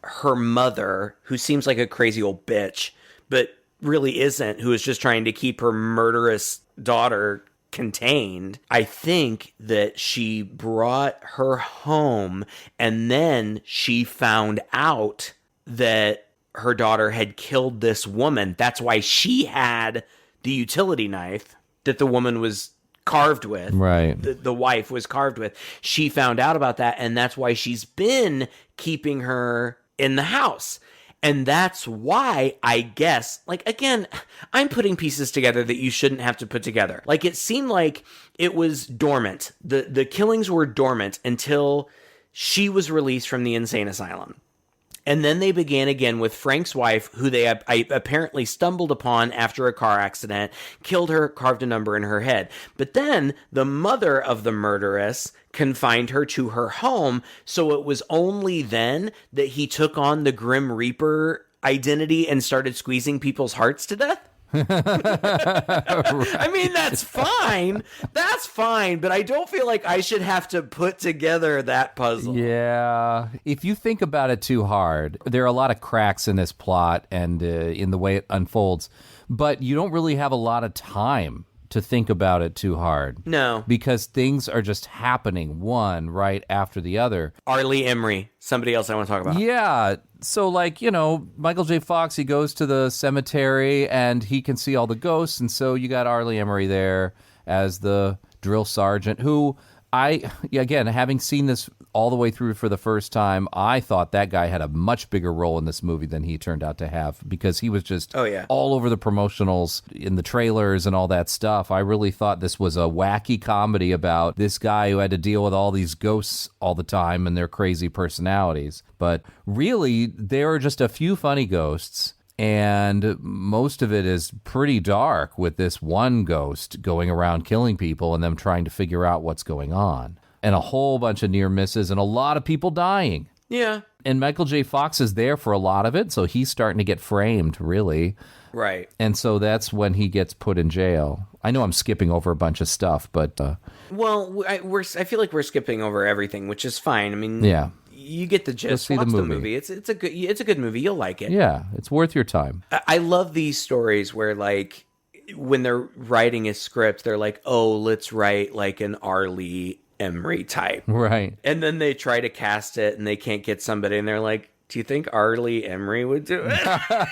B: her mother, who seems like a crazy old bitch, but really isn't, who is just trying to keep her murderous daughter contained, I think that she brought her home, and then she found out that her daughter had killed this woman. That's why she had the utility knife that the woman was carved with.
A: Right.
B: The wife was carved with. She found out about that, and that's why she's been keeping her in the house. And that's why, I guess, again, I'm putting pieces together that you shouldn't have to put together. It seemed like it was dormant. The killings were dormant until she was released from the insane asylum. And then they began again with Frank's wife, who they apparently stumbled upon after a car accident, killed her, carved a number in her head. But then the mother of the murderess confined her to her home, so it was only then that he took on the Grim Reaper identity and started squeezing people's hearts to death. I mean, that's fine. That's fine, but I don't feel like I should have to put together that puzzle.
A: Yeah. If you think about it too hard, there are a lot of cracks in this plot and in the way it unfolds, but you don't really have a lot of time to think about it too hard.
B: No.
A: Because things are just happening one right after the other.
B: Arlie Emery, somebody else I want to talk about.
A: Yeah. So, Michael J. Fox, he goes to the cemetery and he can see all the ghosts. And so you got Arlie Emery there as the drill sergeant who, again, having seen this all the way through for the first time, I thought that guy had a much bigger role in this movie than he turned out to have, because he was just all over the promotionals in the trailers and all that stuff. I really thought this was a wacky comedy about this guy who had to deal with all these ghosts all the time and their crazy personalities. But really, there are just a few funny ghosts, and most of it is pretty dark, with this one ghost going around killing people and them trying to figure out what's going on. And a whole bunch of near misses and a lot of people dying.
B: Yeah.
A: And Michael J. Fox is there for a lot of it, so he's starting to get framed, really.
B: Right.
A: And so that's when he gets put in jail. I know I'm skipping over a bunch of stuff, but...
B: Well, I feel like we're skipping over everything, which is fine. I mean,
A: yeah.
B: You get the gist.
A: See
B: Watch
A: the
B: the
A: movie.
B: movie. It's a good movie. You'll like it.
A: Yeah, it's worth your time.
B: I love these stories where, like, when they're writing a script, they're like, oh, let's write like an R. Emery type.
A: Right.
B: And then they try to cast it and they can't get somebody, and they're like, do you think R. Emery would do it?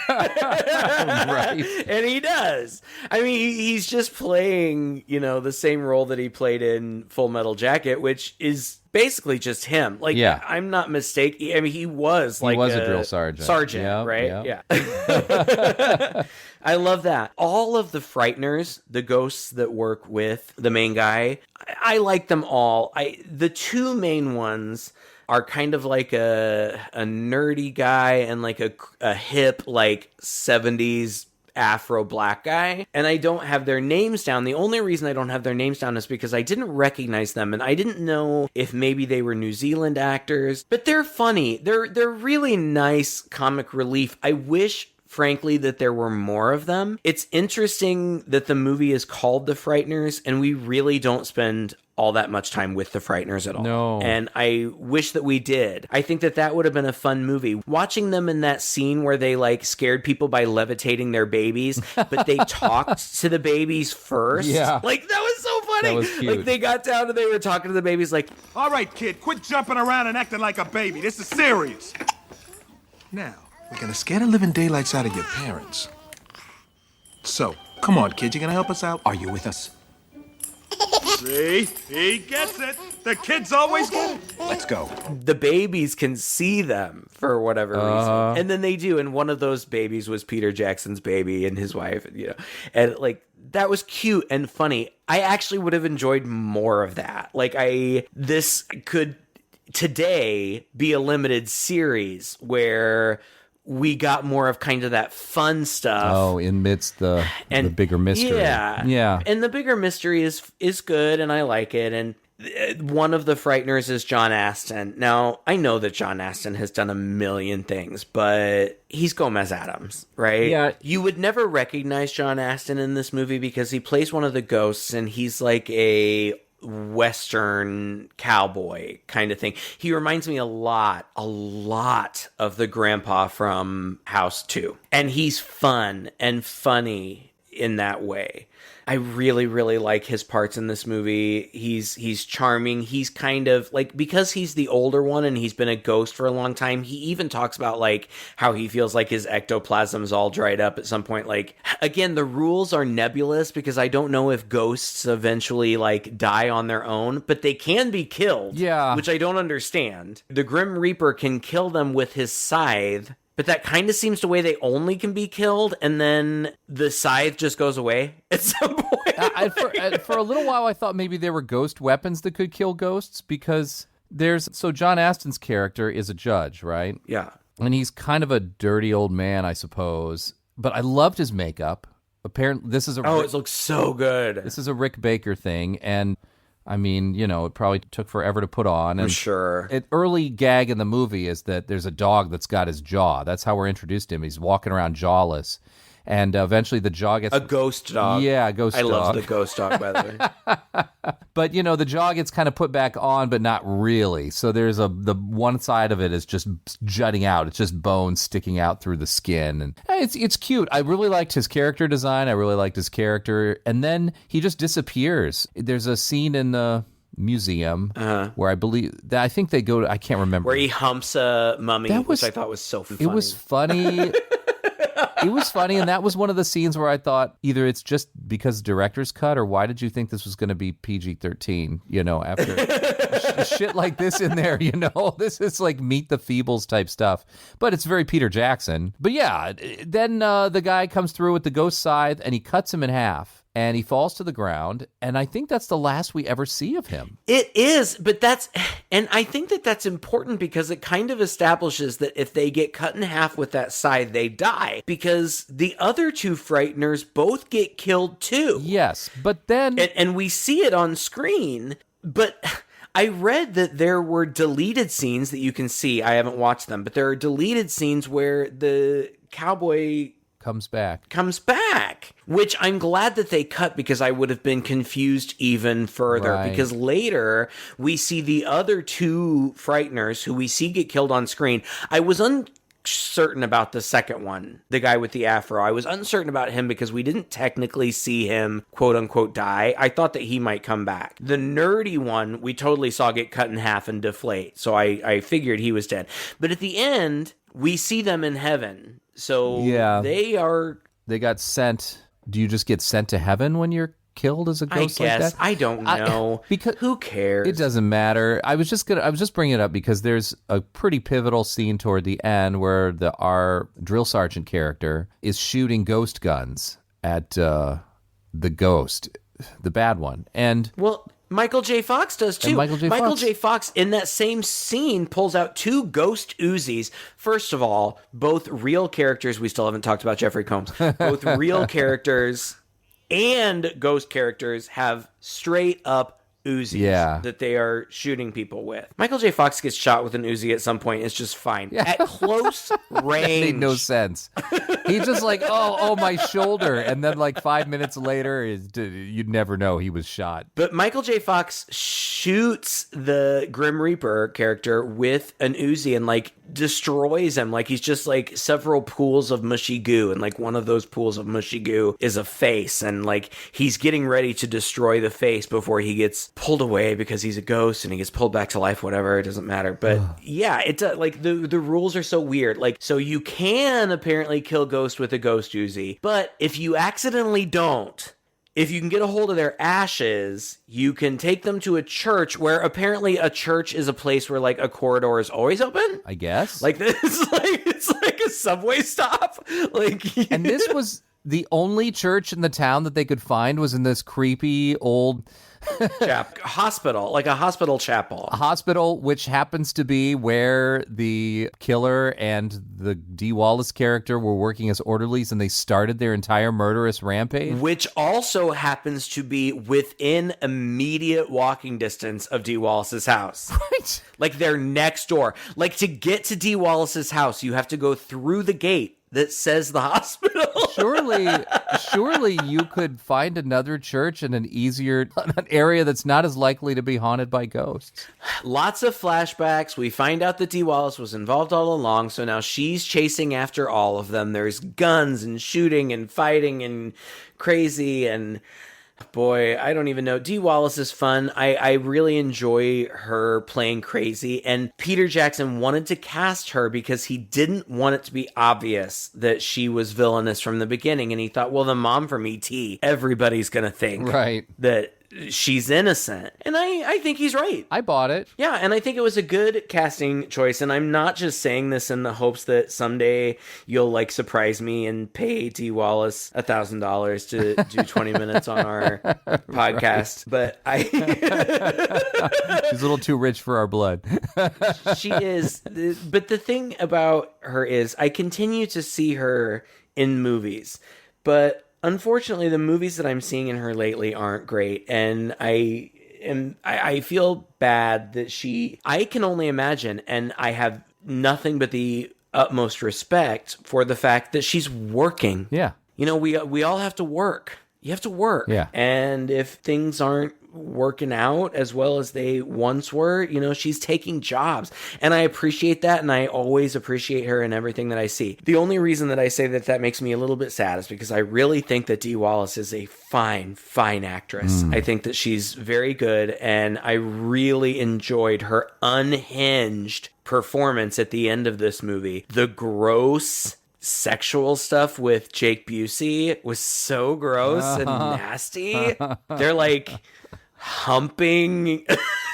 A: Right.
B: And he does. I mean, he's just playing, the same role that he played in Full Metal Jacket, which is basically just him. Like,
A: yeah.
B: I'm not mistaken. I mean, he was a
A: drill sergeant.
B: Sergeant, right? Yep. Yeah. I love that. All of the Frighteners, the ghosts that work with the main guy, I like them all. The two main ones are kind of like a nerdy guy and like a hip, like 70s Afro black guy. And I don't have their names down. The only reason I don't have their names down is because I didn't recognize them, and I didn't know if maybe they were New Zealand actors. But they're funny. They're really nice comic relief. I wish, frankly, that there were more of them. It's interesting that the movie is called The Frighteners, and we really don't spend all that much time with the Frighteners at all.
A: No.
B: And I wish that we did. I think that would have been a fun movie. Watching them in that scene where they like scared people by levitating their babies, but they talked to the babies first.
A: Yeah.
B: Like, that was so funny.
A: That was cute.
B: Like, they got down and they were talking to the babies like,
G: all right, kid, quit jumping around and acting like a baby. This is serious. Now, we're gonna scare the living daylights out of your parents. So, come on, kid, you gonna help us out?
H: Are you with us?
G: See? He gets it. The kids always get it.
H: Let's go.
B: the babies can see them for whatever reason. And then they do. And one of those babies was Peter Jackson's baby and his wife, and like, that was cute and funny. I actually would have enjoyed more of that. Like, this could today be a limited series where we got more of kind of that fun stuff.
A: Oh, amidst the bigger mystery.
B: Yeah.
A: Yeah.
B: And the bigger mystery is good, and I like it. And one of the Frighteners is John Astin. Now, I know that John Astin has done a million things, but he's Gomez Addams, right?
A: Yeah.
B: You would never recognize John Astin in this movie because he plays one of the ghosts, and he's like a Western cowboy kind of thing. He reminds me a lot of the grandpa from House 2. And he's fun and funny in that way. I really, really like his parts in this movie. He's charming. He's kind of like, because he's the older one and he's been a ghost for a long time, he even talks about like how he feels like his ectoplasm's all dried up at some point. Like, again, the rules are nebulous because I don't know if ghosts eventually like die on their own, but they can be killed.
A: Yeah.
B: Which I don't understand. The Grim Reaper can kill them with his scythe, but that kind of seems the way they only can be killed, and then the scythe just goes away at some point.
A: For a little while, I thought maybe there were ghost weapons that could kill ghosts, because so John Astin's character is a judge, right?
B: Yeah.
A: And he's kind of a dirty old man, I suppose. But I loved his makeup. Apparently, this is
B: it looks so good.
A: This is a Rick Baker thing, and I mean, it probably took forever to put on. And
B: for sure.
A: An early gag in the movie is that there's a dog that's got his jaw. That's how we're introduced to him. He's walking around jawless. And eventually the jaw gets...
B: A ghost dog.
A: Yeah, a ghost dog.
B: I love the ghost dog, by the way.
A: But, the jaw gets kind of put back on, but not really. So there's the one side of it is just jutting out. It's just bones sticking out through the skin. And it's cute. I really liked his character design. I really liked his character. And then he just disappears. There's a scene in the museum where I think they go to... I can't remember.
B: Where he humps a mummy, which I thought was so funny.
A: It was funny. It was funny, and that was one of the scenes where I thought either it's just because director's cut, or why did you think this was going to be PG-13, after shit like this in there, This is like Meet the Feebles type stuff. But it's very Peter Jackson. But yeah, then the guy comes through with the ghost scythe, and he cuts him in half. And he falls to the ground, and I think that's the last we ever see of him.
B: It is, and I think that that's important because it kind of establishes that if they get cut in half with that scythe, they die. Because the other two Frighteners both get killed too.
A: Yes, but then...
B: And we see it on screen, but... I read that there were deleted scenes that you can see. I haven't watched them, but there are deleted scenes where the cowboy...
A: comes back,
B: which I'm glad that they cut because I would have been confused even further.
A: Right.
B: Because later we see the other two Frighteners who we see get killed on screen. I was uncertain about the second one, the guy with the afro. I was uncertain about him because we didn't technically see him quote unquote die. I thought that he might come back. The nerdy one we totally saw get cut in half and deflate, so I figured he was dead. But at the end we see them in heaven. So
A: yeah,
B: they
A: got sent. Do you just get sent to heaven when you're killed as a ghost
B: I guess.
A: like that?
B: I don't know.
A: Because
B: who cares?
A: It doesn't matter. I was just bringing it up because there's a pretty pivotal scene toward the end where our drill sergeant character is shooting ghost guns at the ghost, the bad one. And
B: Michael J. Fox does too. Michael J. Fox in that same scene pulls out two ghost Uzis. First of all, both real characters. We still haven't talked about Jeffrey Combs. Both real characters and ghost characters have straight up Uzis that they are shooting people with. Michael J. Fox gets shot with an Uzi at some point. It's just fine. At close range.
A: That made no sense. He's just like, oh, my shoulder. And then like 5 minutes later, you'd never know he was shot.
B: But Michael J. Fox shoots the Grim Reaper character with an Uzi and like destroys him. Like he's just like several pools of mushy goo. And like one of those pools of mushy goo is a face. And like he's getting ready to destroy the face before he gets pulled away because he's a ghost and he gets pulled back to life, whatever. It doesn't matter. But yeah, it's like the rules are so weird. Like, so you can apparently kill ghosts with a ghost Uzi, but if you accidentally don't, if you can get a hold of their ashes, you can take them to a church where apparently a church is a place where like a corridor is always open.
A: I guess.
B: Like this, it's like a subway stop. Like,
A: and this was the only church in the town that they could find was in this creepy old
B: hospital, like a hospital chapel.
A: A hospital, which happens to be where the killer and the Dee Wallace character were working as orderlies, and they started their entire murderous rampage.
B: Which also happens to be within immediate walking distance of Dee Wallace's house.
A: Right.
B: Like they're next door. Like to get to Dee Wallace's house, you have to go through the gate that says the hospital.
A: Surely you could find another church in an area that's not as likely to be haunted by ghosts.
B: Lots of flashbacks. We find out that Dee Wallace was involved all along, so now she's chasing after all of them. There's guns and shooting and fighting and crazy and... Boy, I don't even know. Dee Wallace is fun. I really enjoy her playing crazy. And Peter Jackson wanted to cast her because he didn't want it to be obvious that she was villainous from the beginning. And he thought, well, the mom from E.T., everybody's going to think that she's innocent. And I think he's right.
A: I bought it.
B: Yeah, and I think it was a good casting choice. And I'm not just saying this in the hopes that someday you'll like surprise me and pay Dee Wallace $1,000 to do 20 minutes on our podcast. But
A: she's a little too rich for our blood.
B: She is. But the thing about her is I continue to see her in movies. But unfortunately, the movies that I'm seeing in her lately aren't great, and I feel bad that I can only imagine, and I have nothing but the utmost respect for the fact that she's working.
A: Yeah.
B: You know, we all have to work. You have to work.
A: Yeah.
B: And if things aren't working out as well as they once were, you know, she's taking jobs. And I appreciate that, and I always appreciate her in everything that I see. The only reason that I say that makes me a little bit sad is because I really think that Dee Wallace is a fine actress. I think that she's very good, and I really enjoyed her unhinged performance at the end of this movie. The gross sexual stuff with Jake Busey was so gross and nasty. They're like humping.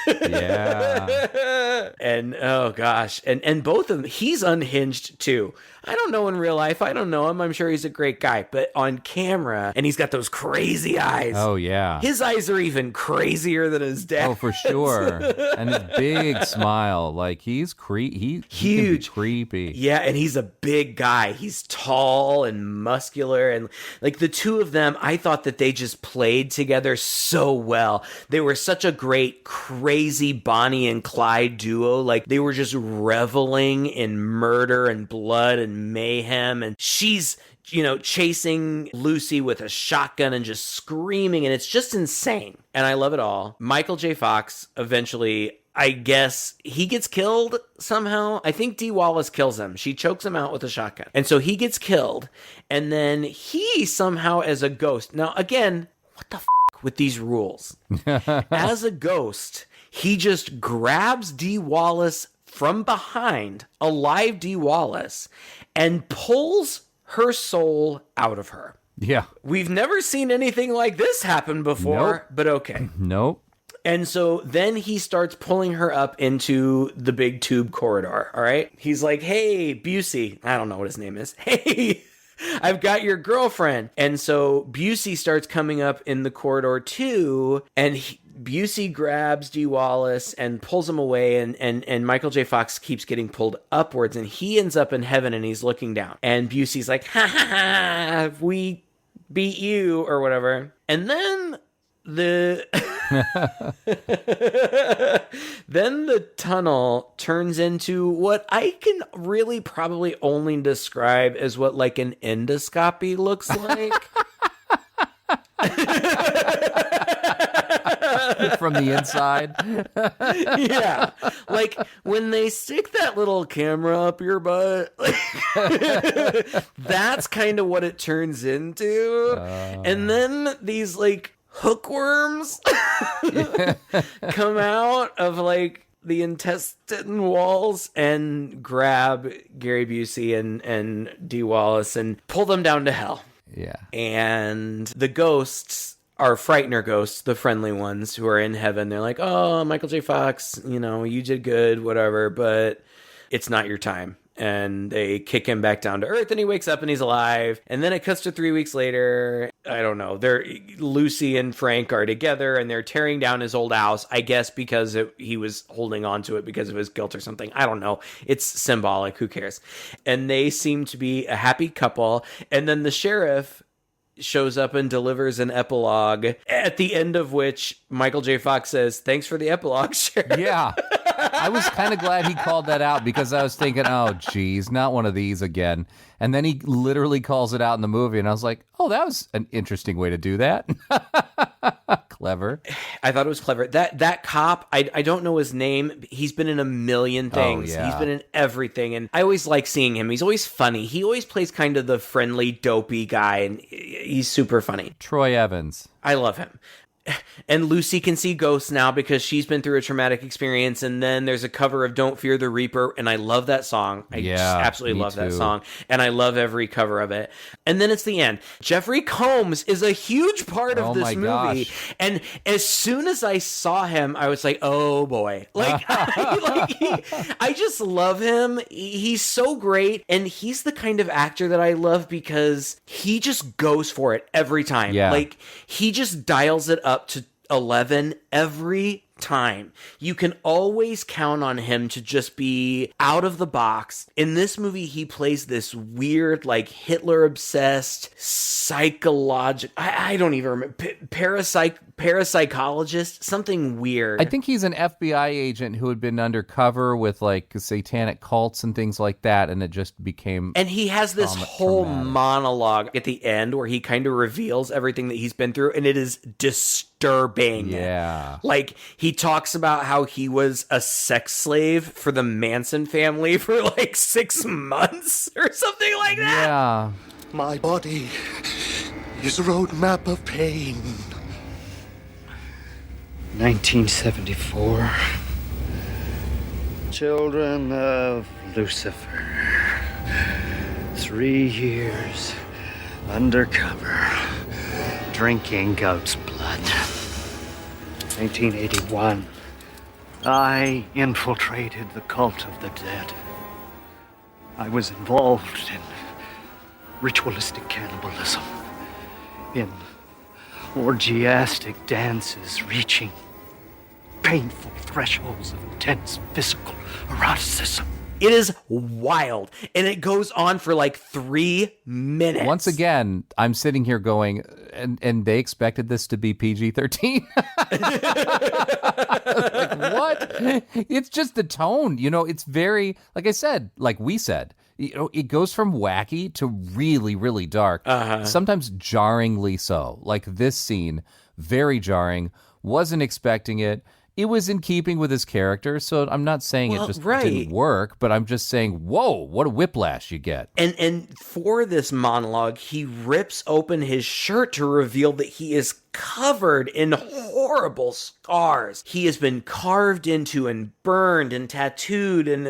A: Yeah.
B: And oh gosh. And both of them, he's unhinged too. I don't know in real life. I don't know him. I'm sure he's a great guy, but on camera, and he's got those crazy eyes.
A: Oh, yeah.
B: His eyes are even crazier than his dad's.
A: Oh, for sure. And his big smile. Like, he's he
B: Huge.
A: can be creepy.
B: Yeah, and he's a big guy. He's tall and muscular. And like the two of them, I thought that they just played together so well. They were such a great, crazy Bonnie and Clyde duo. Like, they were just reveling in murder and blood and mayhem, and she's, you know, chasing Lucy with a shotgun and just screaming, and it's just insane. And I love it all. Michael J. Fox eventually, I guess, he gets killed somehow. I think Dee Wallace kills him. She chokes him out with a shotgun. And so he gets killed, and then he somehow, as a ghost. Now, again, what the with these rules? As a ghost, he just grabs Dee Wallace from behind, a live Dee Wallace, and pulls her soul out of her.
A: Yeah.
B: We've never seen anything like this happen before,
A: Nope.
B: but okay.
A: Nope.
B: And so then he starts pulling her up into the big tube corridor, all right? He's like, hey, Busey. I don't know what his name is. Hey, I've got your girlfriend. And so Busey starts coming up in the corridor too, and Busey grabs Dee Wallace and pulls him away, and Michael J. Fox keeps getting pulled upwards, and he ends up in heaven, and he's looking down. And Busey's like, ha ha ha, we beat you, or whatever. And then then the tunnel turns into what I can really probably only describe as what like an endoscopy looks like.
A: From the inside.
B: Yeah. Like when they stick that little camera up your butt, that's kind of what it turns into. And then these like hookworms come out of like the intestine walls and grab Gary Busey and Dee Wallace and pull them down to hell.
A: Yeah.
B: And the ghosts are Frightener ghosts, the friendly ones who are in heaven. They're like, oh, Michael J. Fox, you know, you did good, whatever, but it's not your time. And they kick him back down to earth, and he wakes up and he's alive. And then it cuts to 3 weeks later. I don't know. Lucy and Frank are together, and they're tearing down his old house, I guess because he was holding on to it because of his guilt or something. I don't know. It's symbolic. Who cares? And they seem to be a happy couple. And then the sheriff shows up and delivers an epilogue, at the end of which Michael J. Fox says, thanks for the epilogue, Sheriff.
A: Yeah. I was kind of glad he called that out because I was thinking, oh, geez, not one of these again. And then he literally calls it out in the movie, and I was like, oh, that was an interesting way to do that. Clever.
B: I thought it was clever. That cop, I don't know his name. He's been in a million things.
A: Oh, yeah.
B: He's been in everything, and I always like seeing him. He's always funny. He always plays kind of the friendly, dopey guy, and he's super funny.
A: Troy Evans.
B: I love him. And Lucy can see ghosts now because she's been through a traumatic experience. And then there's a cover of Don't Fear the Reaper. And I love that song. I just absolutely love that song. And I love every cover of it. And then it's the end. Jeffrey Combs is a huge part of this movie.
A: Gosh.
B: And as soon as I saw him, I was like, oh boy. Like, I just love him. He's so great. And he's the kind of actor that I love because he just goes for it every time.
A: Yeah.
B: Like, he just dials it up to 11 every time. You can always count on him to just be out of the box. In this movie, he plays this weird, like Hitler-obsessed, psychological, I don't even remember, parapsychologist, something weird.
A: I think he's an FBI agent who had been undercover with like satanic cults and things like that, and it just became...
B: And he has this whole monologue at the end where he kind of reveals everything that he's been through, and it is disturbing.
A: Yeah.
B: Like, he talks about how he was a sex slave for the Manson family for like 6 months or something like that.
A: Yeah.
H: My body is a roadmap of pain. 1974. Children of Lucifer.
I: 3 years undercover, drinking goat's blood. 1981, I infiltrated the cult of the dead. I was involved in ritualistic cannibalism, in orgiastic dances reaching painful thresholds of intense physical eroticism.
B: It is wild, and it goes on for like 3 minutes.
A: Once again, I'm sitting here going, and they expected this to be PG-13? Like, what? It's just the tone, it's very, like I said, like we said, it goes from wacky to really, really dark, sometimes jarringly so. Like this scene, very jarring, wasn't expecting it. It was in keeping with his character, so I'm not saying it just didn't work, but I'm just saying, whoa, what a whiplash you get.
B: And for this monologue, he rips open his shirt to reveal that he is covered in horrible scars. He has been carved into and burned and tattooed, and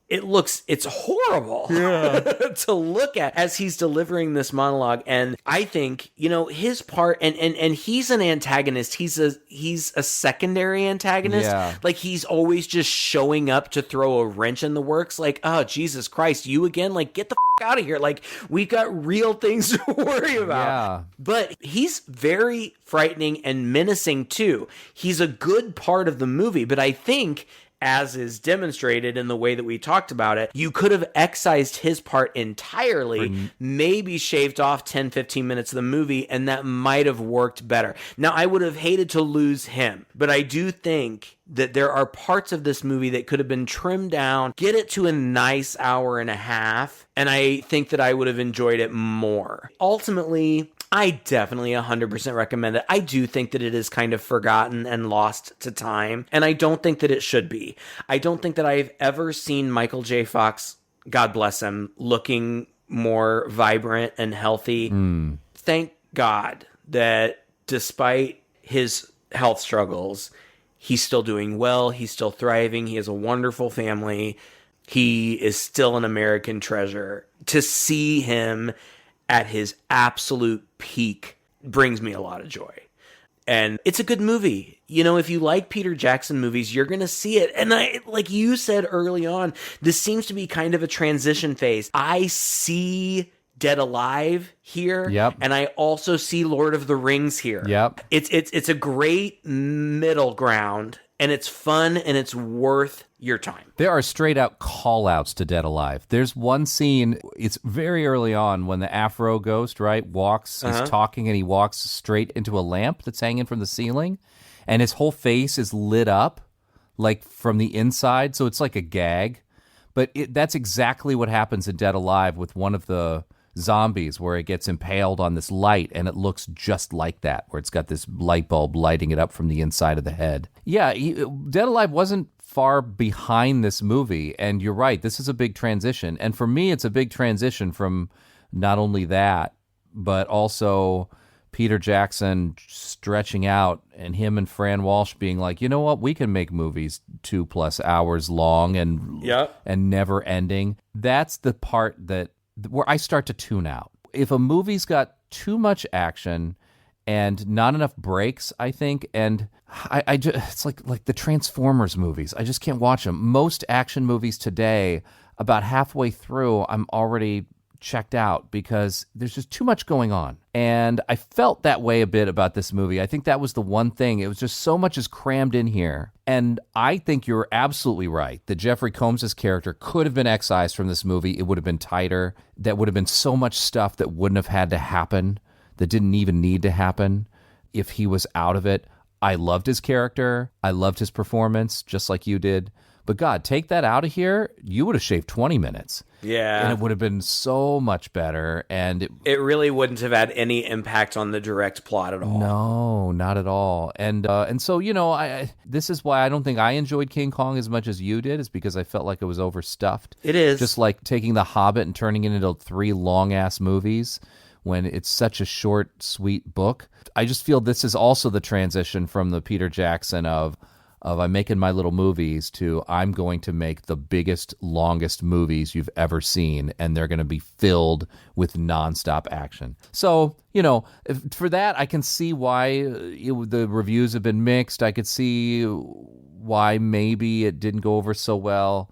B: it's horrible to look at as he's delivering this monologue. And I think, his part, and he's an antagonist. He's a secondary antagonist.
A: Yeah.
B: Like, he's always just showing up to throw a wrench in the works. Like, oh, Jesus Christ, you again? Like, get the out of here. Like, we've got real things to worry about.
A: Yeah.
B: But he's very frightening and menacing too. He's a good part of the movie, but I think, as is demonstrated in the way that we talked about it, you could have excised his part entirely, maybe shaved off 10, 15 minutes of the movie, and that might have worked better. Now, I would have hated to lose him, but I do think that there are parts of this movie that could have been trimmed down, get it to a nice hour and a half, and I think that I would have enjoyed it more. Ultimately, I definitely 100% recommend it. I do think that it is kind of forgotten and lost to time, and I don't think that it should be. I don't think that I've ever seen Michael J. Fox, God bless him, looking more vibrant and healthy. Thank God that despite his health struggles, he's still doing well. He's still thriving. He has a wonderful family. He is still an American treasure. To see him at his absolute peak brings me a lot of joy. And it's a good movie. If you like Peter Jackson movies, you're going to see it. And like you said early on, this seems to be kind of a transition phase. I see Dead Alive here.
A: Yep.
B: And I also see Lord of the Rings here.
A: Yep.
B: It's a great middle ground, and it's fun, and it's worth your time.
A: There are straight out call outs to Dead Alive. There's one scene, it's very early on when the Afro ghost, right, walks, he's talking, and he walks straight into a lamp that's hanging from the ceiling, and his whole face is lit up, like from the inside, so it's like a gag. But that's exactly what happens in Dead Alive with one of the zombies, where it gets impaled on this light, and it looks just like that, where it's got this light bulb lighting it up from the inside of the head. Yeah, Dead Alive wasn't far behind this movie, and you're right, this is a big transition. And for me, it's a big transition from not only that, but also Peter Jackson stretching out, and him and Fran Walsh being like, you know what, we can make movies 2+ hours long and never ending. That's the part where I start to tune out. If a movie's got too much action and not enough breaks, I think, and I just, it's like the Transformers movies. I just can't watch them. Most action movies today, about halfway through, I'm already checked out because there's just too much going on. And I felt that way a bit about this movie. I think that was the one thing. It was just so much is crammed in here. And I think you're absolutely right that Jeffrey Combs' character could have been excised from this movie. It would have been tighter. That would have been so much stuff that wouldn't have had to happen, that didn't even need to happen if he was out of it. I loved his character. I loved his performance, just like you did. But God, take that out of here, you would have shaved 20 minutes.
B: Yeah.
A: And it would have been so much better. And
B: it really wouldn't have had any impact on the direct plot at all.
A: No, not at all. And so, this is why I don't think I enjoyed King Kong as much as you did, is because I felt like it was overstuffed.
B: It is.
A: Just like taking The Hobbit and turning it into 3 long-ass movies when it's such a short, sweet book. I just feel this is also the transition from the Peter Jackson of of I'm making my little movies to I'm going to make the biggest, longest movies you've ever seen, and they're going to be filled with nonstop action. So, for that, I can see why the reviews have been mixed. I could see why maybe it didn't go over so well.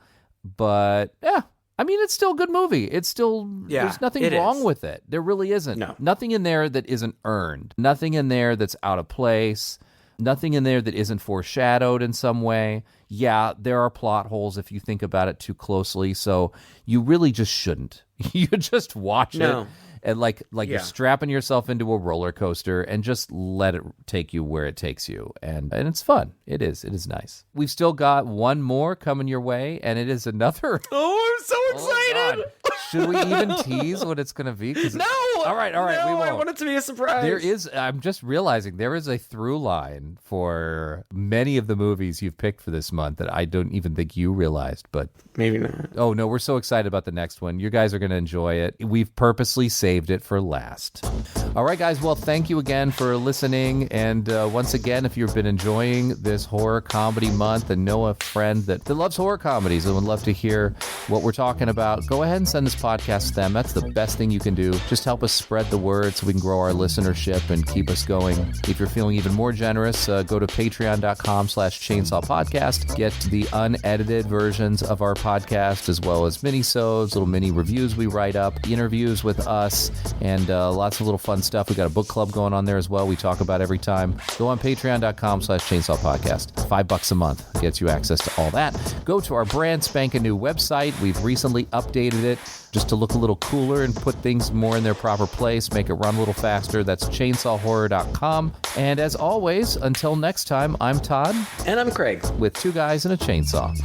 A: But, yeah, I mean, it's still a good movie. It's still, there's nothing wrong with it. There really isn't.
B: No.
A: Nothing in there that isn't earned. Nothing in there that's out of place. Nothing in there that isn't foreshadowed in some way. Yeah, there are plot holes if you think about it too closely, so you really just shouldn't. You just watch it and like you're strapping yourself into a roller coaster and just let it take you where it takes you. And it's fun. It is nice. We've still got one more coming your way, and it is another.
B: Oh, I'm so excited.
A: Should we even tease what it's going to be?
B: No.
A: All right.
B: No,
A: We won't.
B: I want it to be a surprise.
A: I'm just realizing there is a through line for many of the movies you've picked for this month that I don't even think you realized, but
B: maybe not.
A: Oh, no, we're so excited about the next one. You guys are going to enjoy it. We've purposely saved it for last. All right, guys. Well, thank you again for listening. And once again, if you've been enjoying this horror comedy month and know a friend that loves horror comedies and would love to hear what we're talking about, go ahead and send this podcast to them. That's the best thing you can do. Just help us spread the word so we can grow our listenership and keep us going. If you're feeling even more generous, go to patreon.com/chainsaw podcast. Get the unedited versions of our podcast, as well as mini-sodes, little mini reviews we write up, interviews with us, and lots of little fun stuff. We got a book club going on there as well. We talk about every time. Go on patreon.com/chainsaw podcast. $5 a month gets you access to all that. Go to our brand spanking new website. We've recently updated it just to look a little cooler and put things more in their proper place, make it run a little faster. That's chainsawhorror.com. And as always, until next time, I'm Todd.
B: And I'm Craig.
A: With Two Guys and a Chainsaw.